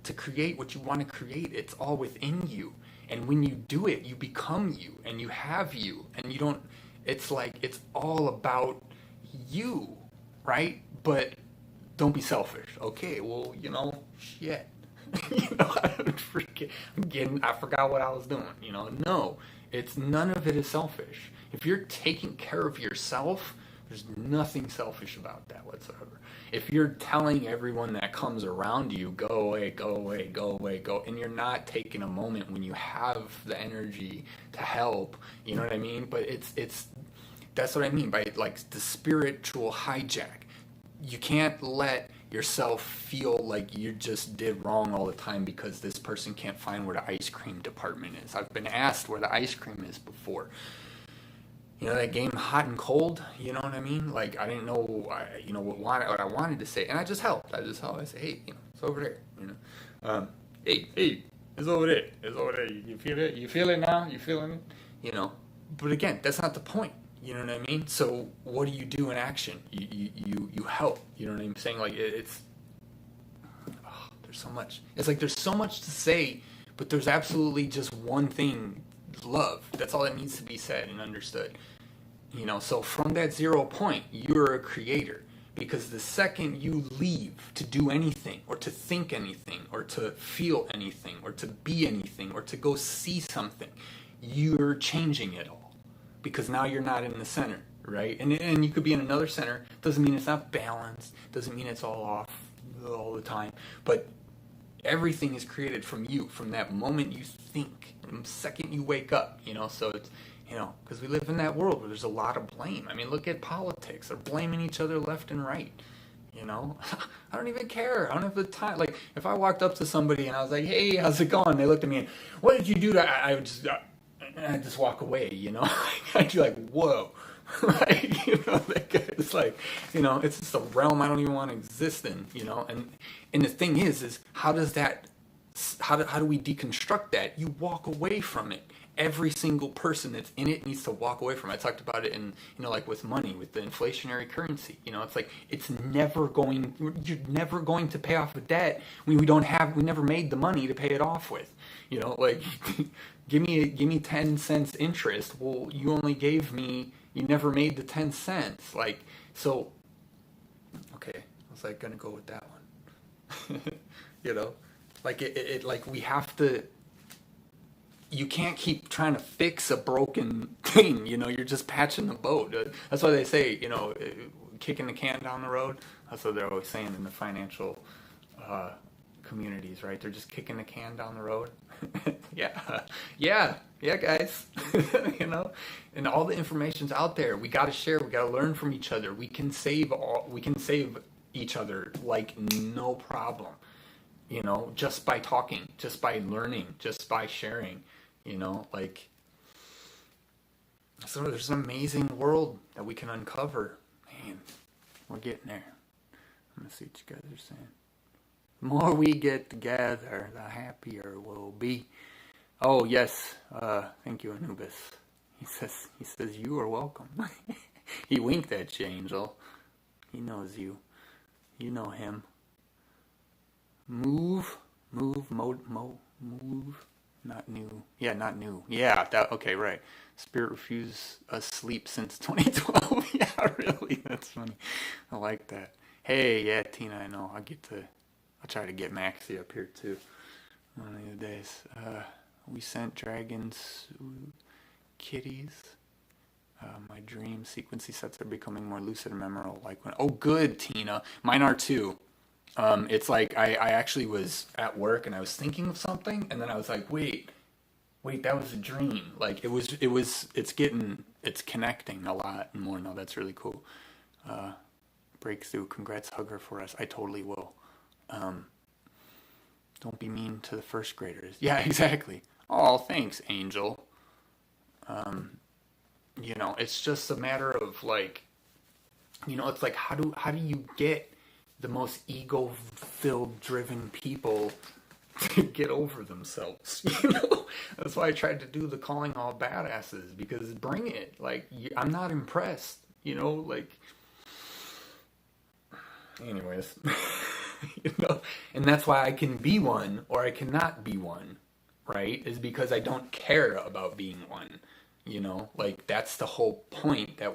to create what you want to create, it's all within you. And when you do it, you become you, and you have you, and you don't, it's like, it's all about you, right? But don't be selfish. Okay, well, shit. I forgot what I was doing, No, it's none of it is selfish. If you're taking care of yourself, there's nothing selfish about that whatsoever. If you're telling everyone that comes around you, go away, go away, go away, go, and you're not taking a moment when you have the energy to help, you know what I mean? But that's what I mean by like the spiritual hijack. You can't let, yourself feel like you just did wrong all the time because this person can't find where the ice cream department is. I've been asked where the ice cream is before. You know, that game Hot and Cold, you know what I mean? Like, I didn't know, what I wanted to say, and I just helped. I say, hey, it's over there, hey, it's over there, You feel it? You feel it now? You feeling it? But again, that's not the point. You know what I mean? So what do you do in action? You help. You know what I'm saying? Like, there's so much. It's like there's so much to say, but there's absolutely just one thing: love. That's all that needs to be said and understood. So from that 0 point, you're a creator. Because the second you leave to do anything, or to think anything, or to feel anything, or to be anything, or to go see something, you're changing it all. Because now you're not in the center, right? And you could be in another center. Doesn't mean it's not balanced. Doesn't mean it's all off all the time. But everything is created from you, from that moment you think, from the second you wake up, So it's, because we live in that world where there's a lot of blame. I mean, look at politics. They're blaming each other left and right. I don't even care. I don't have the time. Like, if I walked up to somebody and I was like, hey, how's it going? They looked at me and, what did you do? I would just walk away, I'd be like, whoa. That guy is like, it's just a realm I don't even want to exist in, And the thing is how do we deconstruct that? You walk away from it. Every single person that's in it needs to walk away from it. I talked about it in, like with money, with the inflationary currency. It's like, you're never going to pay off a debt when we never made the money to pay it off with. Like, give me 10 cents interest. Well, you never made the 10 cents. Like, so, okay, I was like, gonna go with that one. Like like we have to, you can't keep trying to fix a broken thing, you're just patching the boat. That's why they say, kicking the can down the road. That's what they're always saying in the financial communities, right? They're just kicking the can down the road. Yeah, guys. And all the information's out there. We got to share. We got to learn from each other. We can save each other like no problem. Just by talking, just by learning, just by sharing. So there's an amazing world that we can uncover. Man, we're getting there. I'm gonna see what you guys are saying. The more we get together, the happier we'll be. Oh yes, thank you, Anubis. He says you are welcome. He winked at you, Angel. He knows you. You know him. Move. Not new. Yeah, not new. Yeah, okay, right. Spirit refused sleep since 2012. Yeah, really, that's funny. I like that. Hey, yeah, Tina, I know. I'll try to get Maxie up here too one of the days. We sent dragons, kitties. My dream sequencing sets are becoming more lucid and memorable. Oh, good, Tina. Mine are too. It's like I actually was at work and I was thinking of something, and then I was like, wait, that was a dream. Like it's connecting a lot more now. That's really cool. Breakthrough. Congrats, hug her for us. I totally will. Don't be mean to the first graders. Yeah, exactly. Oh, thanks, Angel. It's just a matter of like, it's like how do you get the most ego-filled, driven people to get over themselves? That's why I tried to do the calling all badasses, because bring it. Like, I'm not impressed. Like. Anyways, and that's why I can be one or I cannot be one, right? Is because I don't care about being one. Like, that's the whole point, that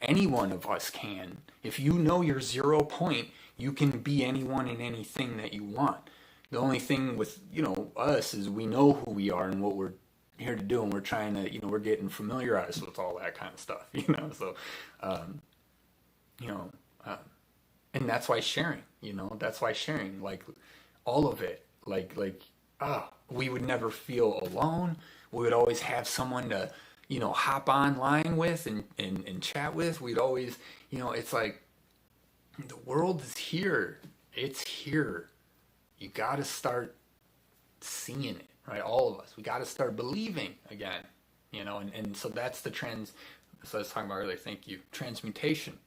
any one of us can. If you know your 0 point, you can be anyone and anything that you want. The only thing with, us is we know who we are and what we're here to do, and we're trying to, we're getting familiarized with all that kind of stuff, so, and that's why sharing, like, all of it, we would never feel alone. We would always have someone to, hop online with and chat with. We'd always, it's like, The world is here. It's here. You got to start seeing it, right? All of us. We got to start believing again, and so that's the trans. So I was talking about earlier. Thank you. Transmutation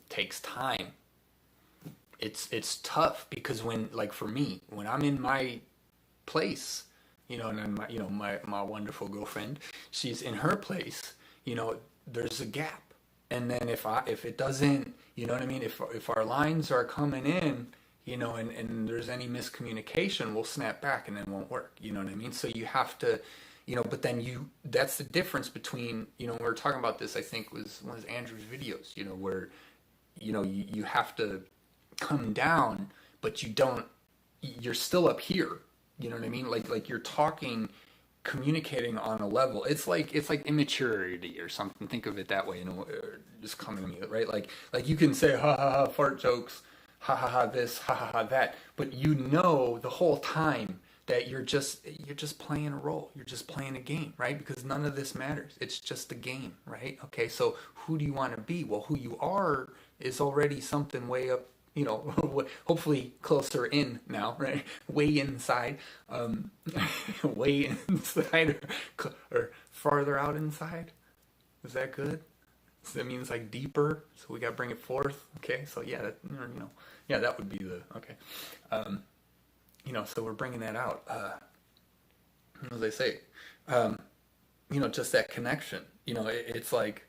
takes time. It's tough because when, like for me, when I'm in my place, and then my wonderful girlfriend, she's in her place, there's a gap. And then if it doesn't, you know what I mean? If our lines are coming in, and there's any miscommunication, we'll snap back and it won't work. You know what I mean? So you have to, but then that's the difference between, we were talking about this, I think was one of Andrew's videos, where, you have to come down, but you're still up here. You know what I mean? Like you're talking, communicating on a level. It's like immaturity or something. Think of it that way. Just coming to me, right? Like you can say ha ha ha fart jokes, ha ha ha this, ha ha ha that, but the whole time that you're just playing a role. You're just playing a game, right? Because none of this matters. It's just a game, right? Okay, so who do you want to be? Well, who you are is already something way up, hopefully closer in now, right? Way inside, way inside, or farther out inside. Is that good? So that means like deeper. So we got to bring it forth. Okay, so yeah, that would be the okay. So we're bringing that out. As they say, just that connection. It's like,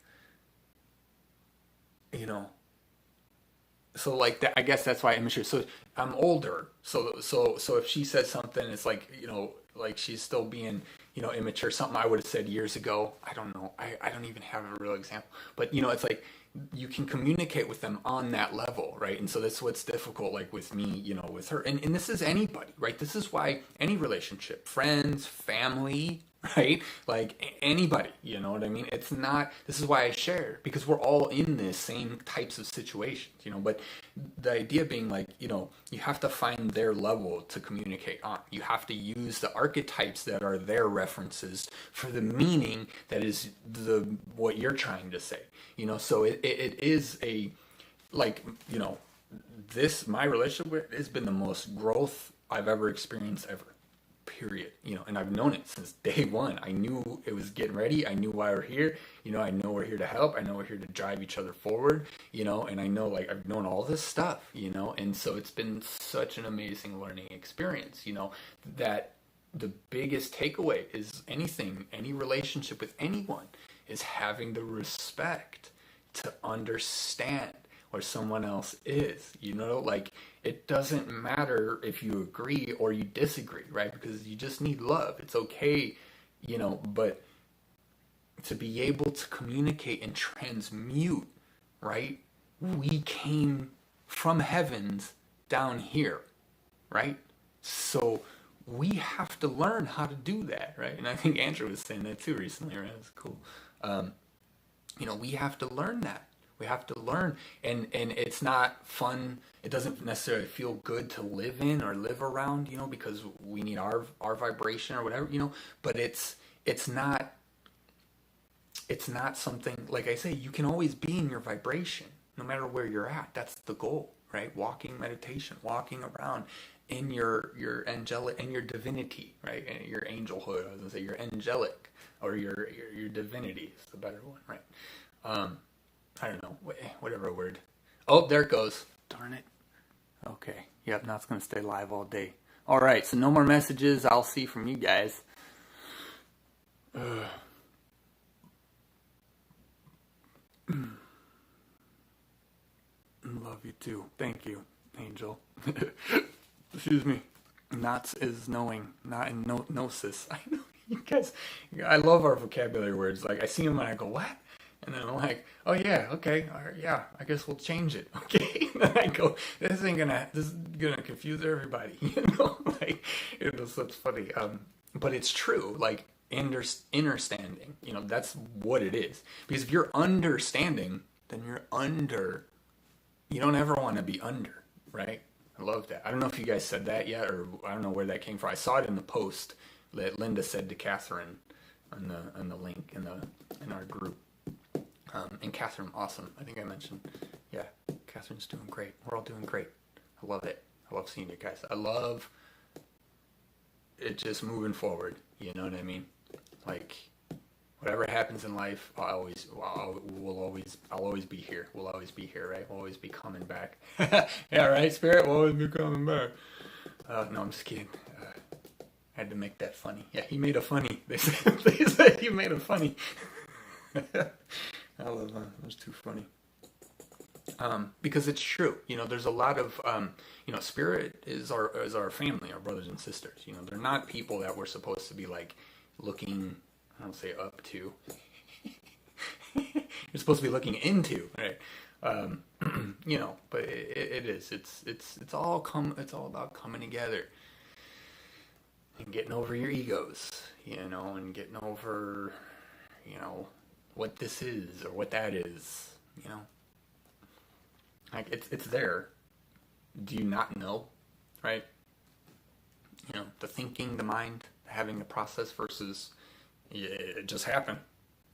so like that. I guess that's why I'm immature. So I'm older. So if she says something, it's like, like she's still being, immature. Something I would have said years ago. I don't know. I don't even have a real example. But it's like you can communicate with them on that level, right? And so that's what's difficult, like with me, with her. And this is anybody, right? This is why any relationship, friends, family, right? Like anybody, you know what I mean? It's not, this is why I share, because we're all in this same types of situations, but the idea being like, you have to find their level to communicate on. You have to use the archetypes that are their references for the meaning that is what you're trying to say, so it is a, like, my relationship has been the most growth I've ever experienced ever. Period. And I've known it since day one. I knew it was getting ready. I knew why we're here. I know we're here to help. I know we're here to drive each other forward, and I know, like, I've known all this stuff, and so it's been such an amazing learning experience, that the biggest takeaway is any relationship with anyone is having the respect to understand where someone else is, like, it doesn't matter if you agree or you disagree, right? Because you just need love. It's okay, but to be able to communicate and transmute, right? We came from heavens down here, right? So we have to learn how to do that, right? And I think Andrew was saying that too recently, right? That's cool. We have to learn that. We have to learn, and it's not fun. It doesn't necessarily feel good to live in or live around, because we need our vibration or whatever, but it's not something, like I say, you can always be in your vibration no matter where you're at. That's the goal, right? Walking meditation, walking around in your angelic, in your divinity, right? And your angelhood, I was gonna say your angelic, or your divinity is the better one, right? I don't know, whatever word. Oh, there it goes. Darn it. Okay. Yep, now it's going to stay live all day. All right, so no more messages. I'll see from you guys. Love you too. Thank you, Angel. Excuse me. Knots is knowing, not in gnosis. I know, you guys, I love our vocabulary words. Like, I see them and I go, what? And then I'm like, oh yeah, okay, all right, yeah, I guess we'll change it, okay? And then I go, this is gonna confuse everybody, like, so it's funny. But it's true, like, understanding, that's what it is. Because if you're understanding, then you're under. You don't ever want to be under, right? I love that. I don't know if you guys said that yet, or I don't know where that came from. I saw it in the post that Linda said to Catherine on the link in our group. And Catherine, awesome. I think I mentioned, yeah, Catherine's doing great. We're all doing great. I love it. I love seeing you guys. I love it just moving forward. You know what I mean? Like, whatever happens in life, I'll always be here. We'll always be here, right? We'll always be coming back. Yeah, right, Spirit? We'll always be coming back. No, I'm just kidding. I had to make that funny. Yeah, he made a funny. They said he made a funny. I love that. It was too funny. Because it's true. You know, there's a lot of, Spirit is our family, our brothers and sisters. You know, they're not people that we're supposed to be like looking, I don't say up to. You're supposed to be looking into, right? But it is. It's all about coming together and getting over your egos, and getting over, what this is or what that is, Like, it's there. Do you not know, right? The thinking, the mind, having the process versus, it just happened.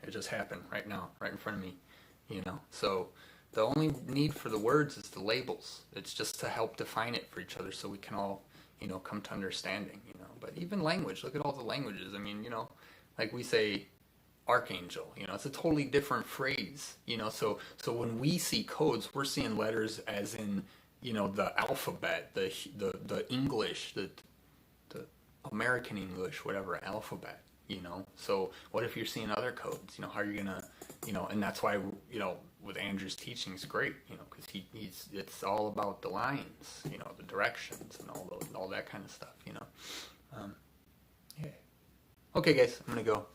It just happened right now, right in front of me, So the only need for the words is the labels. It's just to help define it for each other so we can all, come to understanding, But even language, look at all the languages. I mean, like we say, archangel, it's a totally different phrase, so when we see codes, we're seeing letters as in, the alphabet, the English, the American English, whatever alphabet, so what if you're seeing other codes, how are you gonna, and that's why, with Andrew's teaching is great, because it's all about the lines, the directions and all that kind of stuff, yeah. Okay, guys, I'm gonna go.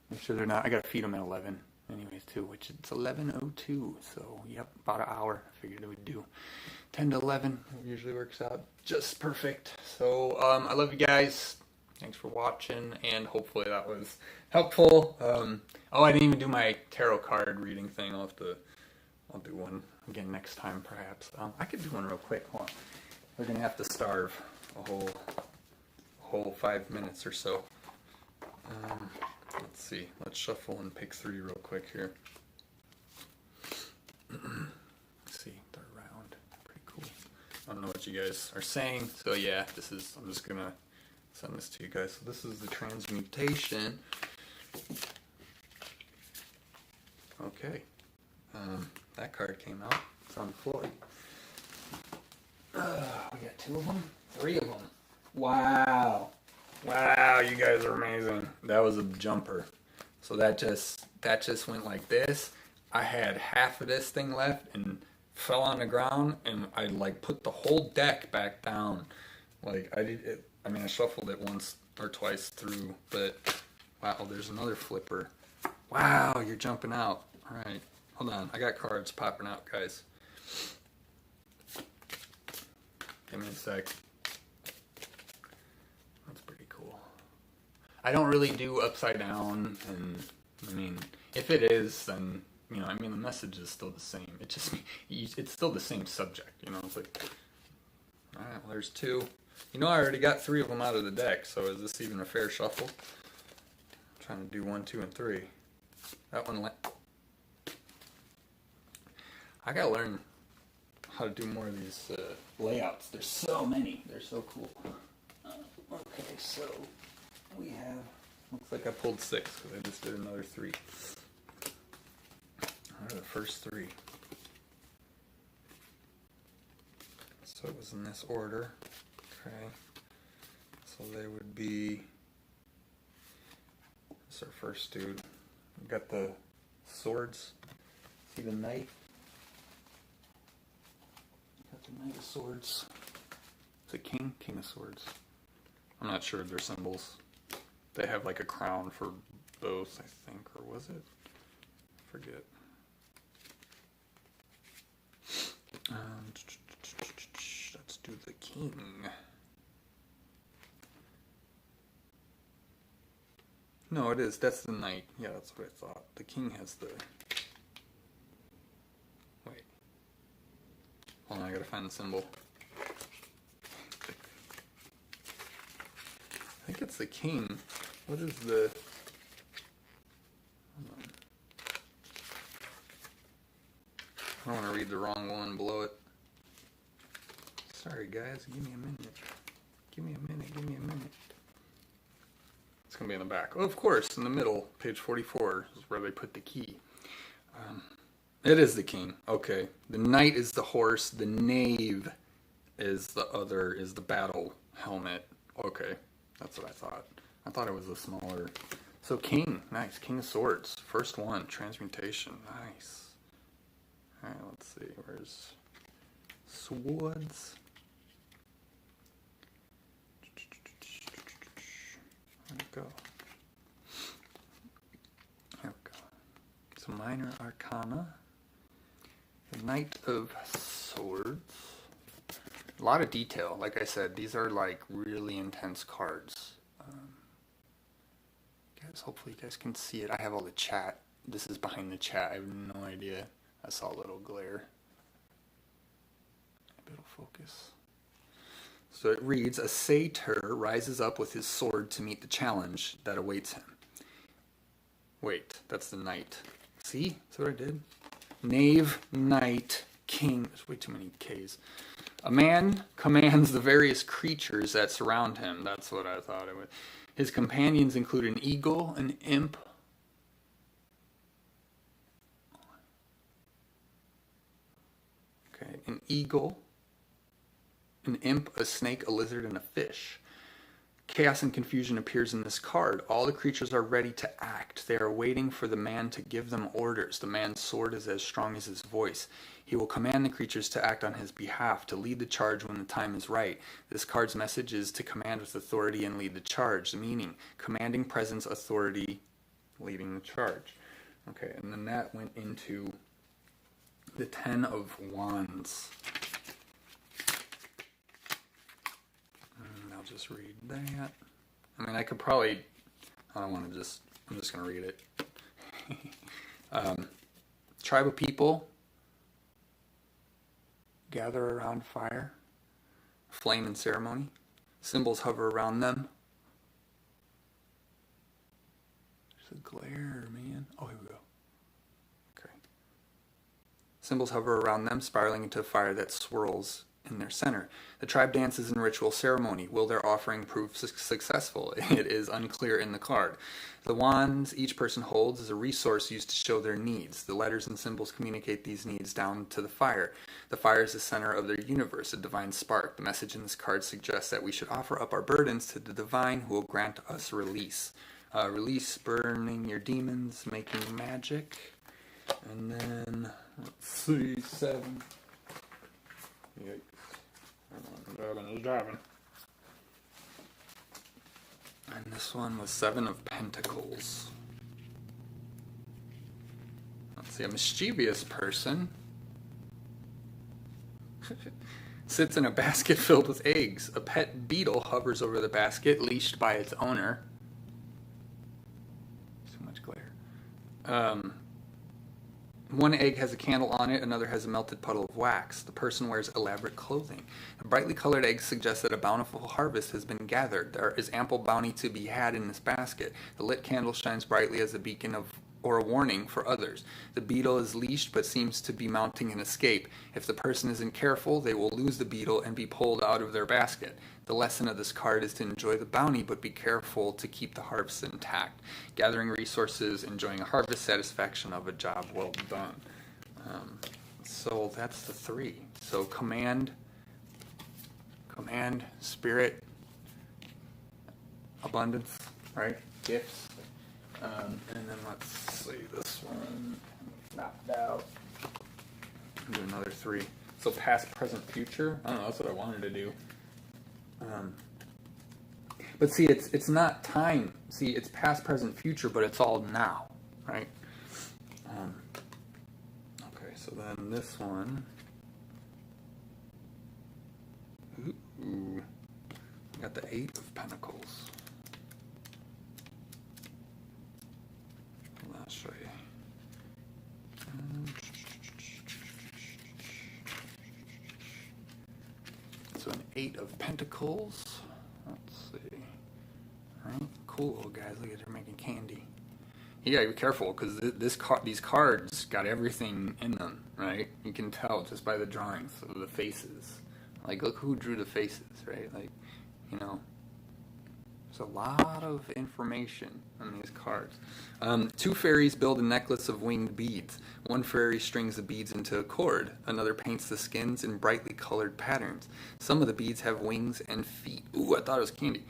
Make sure they're not. I gotta feed them at 11, anyways, too. Which it's 11:02. So, yep, about an hour. I figured it would do 10 to 11. It usually works out just perfect. So, I love you guys. Thanks for watching, and hopefully that was helpful. I didn't even do my tarot card reading thing. I'll do one again next time, perhaps. I could do one real quick. Hold on. We're gonna have to starve a whole 5 minutes or so. Let's see. Let's shuffle and pick 3 real quick here. Let's see. Third round. Pretty cool. I don't know what you guys are saying. So yeah, I'm just gonna send this to you guys. So this is the transmutation. Okay. That card came out. It's on the floor. We got 2 of them? 3 of them. Wow. Wow, you guys are amazing. That was a jumper. So that just went like this. I had half of this thing left and fell on the ground, and I like put the whole deck back down. Like I did it. I mean, I shuffled it once or twice through, but wow, there's another flipper. Wow, you're jumping out. All right, hold on. I got cards popping out, guys. Give me a sec. I don't really do upside down, and I mean, if it is, then, the message is still the same. It's still the same subject, It's like, all right, well, there's 2. I already got 3 of them out of the deck, so is this even a fair shuffle? I'm trying to do 1, 2, and 3. That one, I gotta learn how to do more of these layouts. There's so many. They're so cool. Okay, so we have, looks like I pulled 6 because I just did another 3. All right, the first 3. So it was in this order. Okay. So they would be, this is our first dude. We got the swords. See the knight? Got the Knight of Swords. It's a king? King of Swords. I'm not sure of their symbols. They have like a crown for both, I think, or was it? I forget. Let's do the king. No, it is. That's the knight. Yeah, that's what I thought. The king has the... Wait. Hold on, I gotta find the symbol. I think it's the king. What is the... Hold on. I don't want to read the wrong one below it. Sorry guys, give me a minute. Give me a minute, give me a minute. It's going to be in the back. Oh, of course, in the middle, page 44 is where they put the key. It is the king. Okay. The knight is the horse. The knave is the battle helmet. Okay. That's what I thought. I thought it was a smaller. So king. Nice. King of swords. First one. Transmutation. Nice. Alright, let's see. Where's swords? Where'd it go? Here we go. So minor arcana. The Knight of Swords. A lot of detail. Like I said, these are like really intense cards. Guys, hopefully you guys can see it. I have all the chat. This is behind the chat. I have no idea. I saw a little glare. Maybe it'll focus. So it reads, a satyr rises up with his sword to meet the challenge that awaits him. Wait, that's the knight. See? See what I did? Knave, knight, king. There's way too many K's. A man commands the various creatures that surround him. That's what I thought it would. His companions include an eagle, an imp. Okay, an eagle, an imp, a snake, a lizard, and a fish. Chaos and confusion appears in this card. All the creatures are ready to act. They are waiting for the man to give them orders. The man's sword is as strong as his voice. He will command the creatures to act on his behalf, to lead the charge when the time is right. This card's message is to command with authority and lead the charge. The meaning, commanding presence, authority, leading the charge. Okay, and then that went into the Ten of Wands. I'll just read that. I mean, I could probably, I don't want to just, I'm just going to read it. Tribe of people gather around fire, flame and ceremony. Symbols hover around them. There's a glare, man. Oh, here we go. Okay. Symbols hover around them, spiraling into a fire that swirls in their center. The tribe dances in ritual ceremony. Will their offering prove successful? It is unclear in the card. The wands each person holds is a resource used to show their needs. The letters and symbols communicate these needs down to the fire. The fire is the center of their universe, a divine spark. The message in this card suggests that we should offer up our burdens to the divine who will grant us release. Release burning your demons, making magic. And then, let's see, 7. Yikes. Driving. And this one was 7 of Pentacles. Let's see, a mischievous person sits in a basket filled with eggs. A pet beetle hovers over the basket, leashed by its owner. So much glare. One egg has a candle on it, another has a melted puddle of wax. The person wears elaborate clothing. A brightly colored egg suggests that a bountiful harvest has been gathered. There is ample bounty to be had in this basket. The lit candle shines brightly as a beacon of or a warning for others. The beetle is leashed but seems to be mounting an escape. If the person isn't careful, they will lose the beetle and be pulled out of their basket. The lesson of this card is to enjoy the bounty, but be careful to keep the harvest intact. Gathering resources, enjoying a harvest, satisfaction of a job well done. So that's the 3. So command, spirit, abundance, right? Gifts. And then let's see, this one knocked out. Do another 3. So past, present, future. I don't know. That's what I wanted to do. But see, it's not time. See, it's past, present, future, but it's all now, right? Okay, so then this one. Ooh, we got the 8 of Pentacles. I'll show you. So an 8 of Pentacles. Let's see. All right, cool, guys. Look at they're making candy. You gotta be careful because these cards got everything in them, right? You can tell just by the drawings of the faces. Like, look who drew the faces, right? Like, you know, there's a lot of information on these cards. 2 fairies build a necklace of winged beads. One fairy strings the beads into a cord. Another paints the skins in brightly colored patterns. Some of the beads have wings and feet. Ooh, I thought it was candy.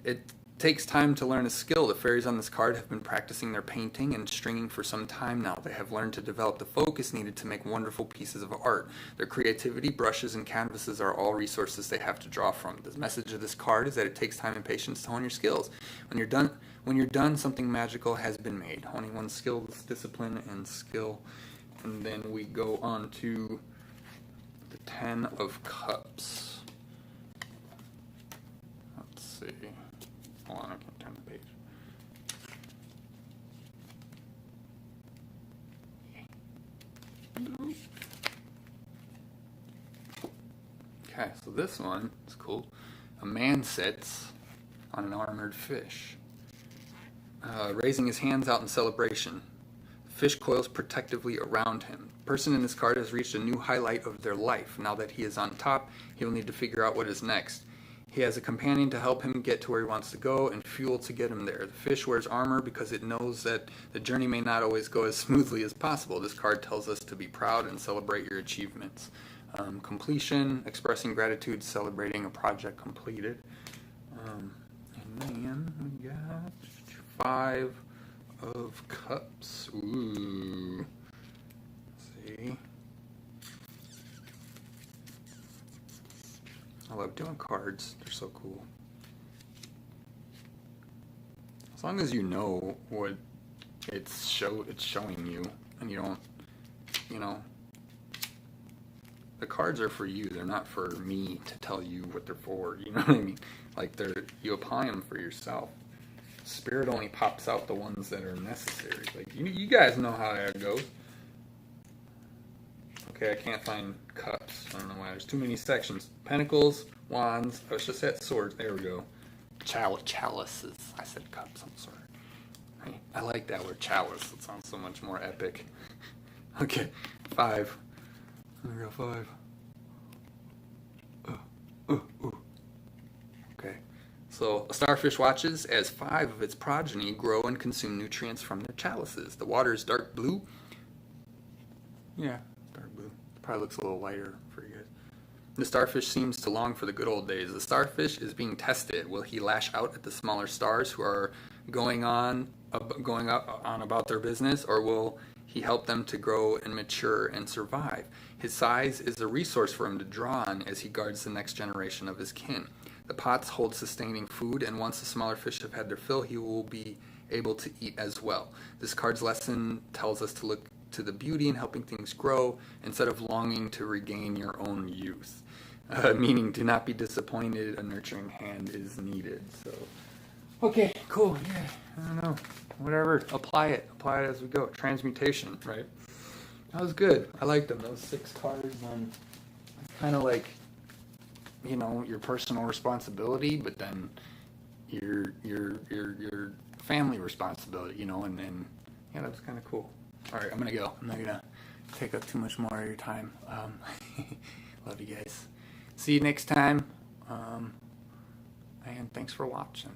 It takes time to learn a skill. The fairies on this card have been practicing their painting and stringing for some time now. They have learned to develop the focus needed to make wonderful pieces of art. Their creativity, brushes, and canvases are all resources they have to draw from. The message of this card is that it takes time and patience to hone your skills. When you're done, something magical has been made. Honing one's skills, discipline, and skill. And then we go on to the 10 of Cups. Let's see. Hold on, I can't turn the page. Okay, so this one is cool. A man sits on an armored fish, raising his hands out in celebration. Fish coils protectively around him. The person in this card has reached a new highlight of their life. Now that he is on top, he will need to figure out what is next. He has a companion to help him get to where he wants to go and fuel to get him there. The fish wears armor because it knows that the journey may not always go as smoothly as possible. This card tells us to be proud and celebrate your achievements. Completion, expressing gratitude, celebrating a project completed. And then we got 5 of Cups. Ooh. Let's see. I love doing cards. They're so cool. As long as you know what it's showing you, and you don't, you know, the cards are for you. They're not for me to tell you what they're for. You know what I mean? Like you apply them for yourself. Spirit only pops out the ones that are necessary. Like you guys know how that goes. Okay, I can't find cups. I don't know why. There's too many sections. Pentacles, wands. I was just at swords. There we go. Chalices. I said cups. I'm sorry. Right? I like that word, chalice. It sounds so much more epic. Okay, 5. I got 5. Okay. So a starfish watches as 5 of its progeny grow and consume nutrients from their chalices. The water is dark blue. Yeah. Dark blue. Probably looks a little lighter for you guys. The starfish seems to long for the good old days. The starfish is being tested. Will he lash out at the smaller stars who are going up on about their business, or will he help them to grow and mature and survive? His size is a resource for him to draw on as he guards the next generation of his kin. The pots hold sustaining food, and once the smaller fish have had their fill, he will be able to eat as well. This card's lesson tells us to look to the beauty in helping things grow instead of longing to regain your own youth. Meaning, do not be disappointed. A nurturing hand is needed. So, okay, cool. Yeah, I don't know. Whatever. Apply it as we go. Transmutation, right? That was good. I liked them. Those 6 cards on kind of like, you know, your personal responsibility, but then your family responsibility, you know, and then yeah, that was kind of cool. All right, I'm gonna go. I'm not gonna take up too much more of your time. Love you guys. See you next time. And thanks for watching.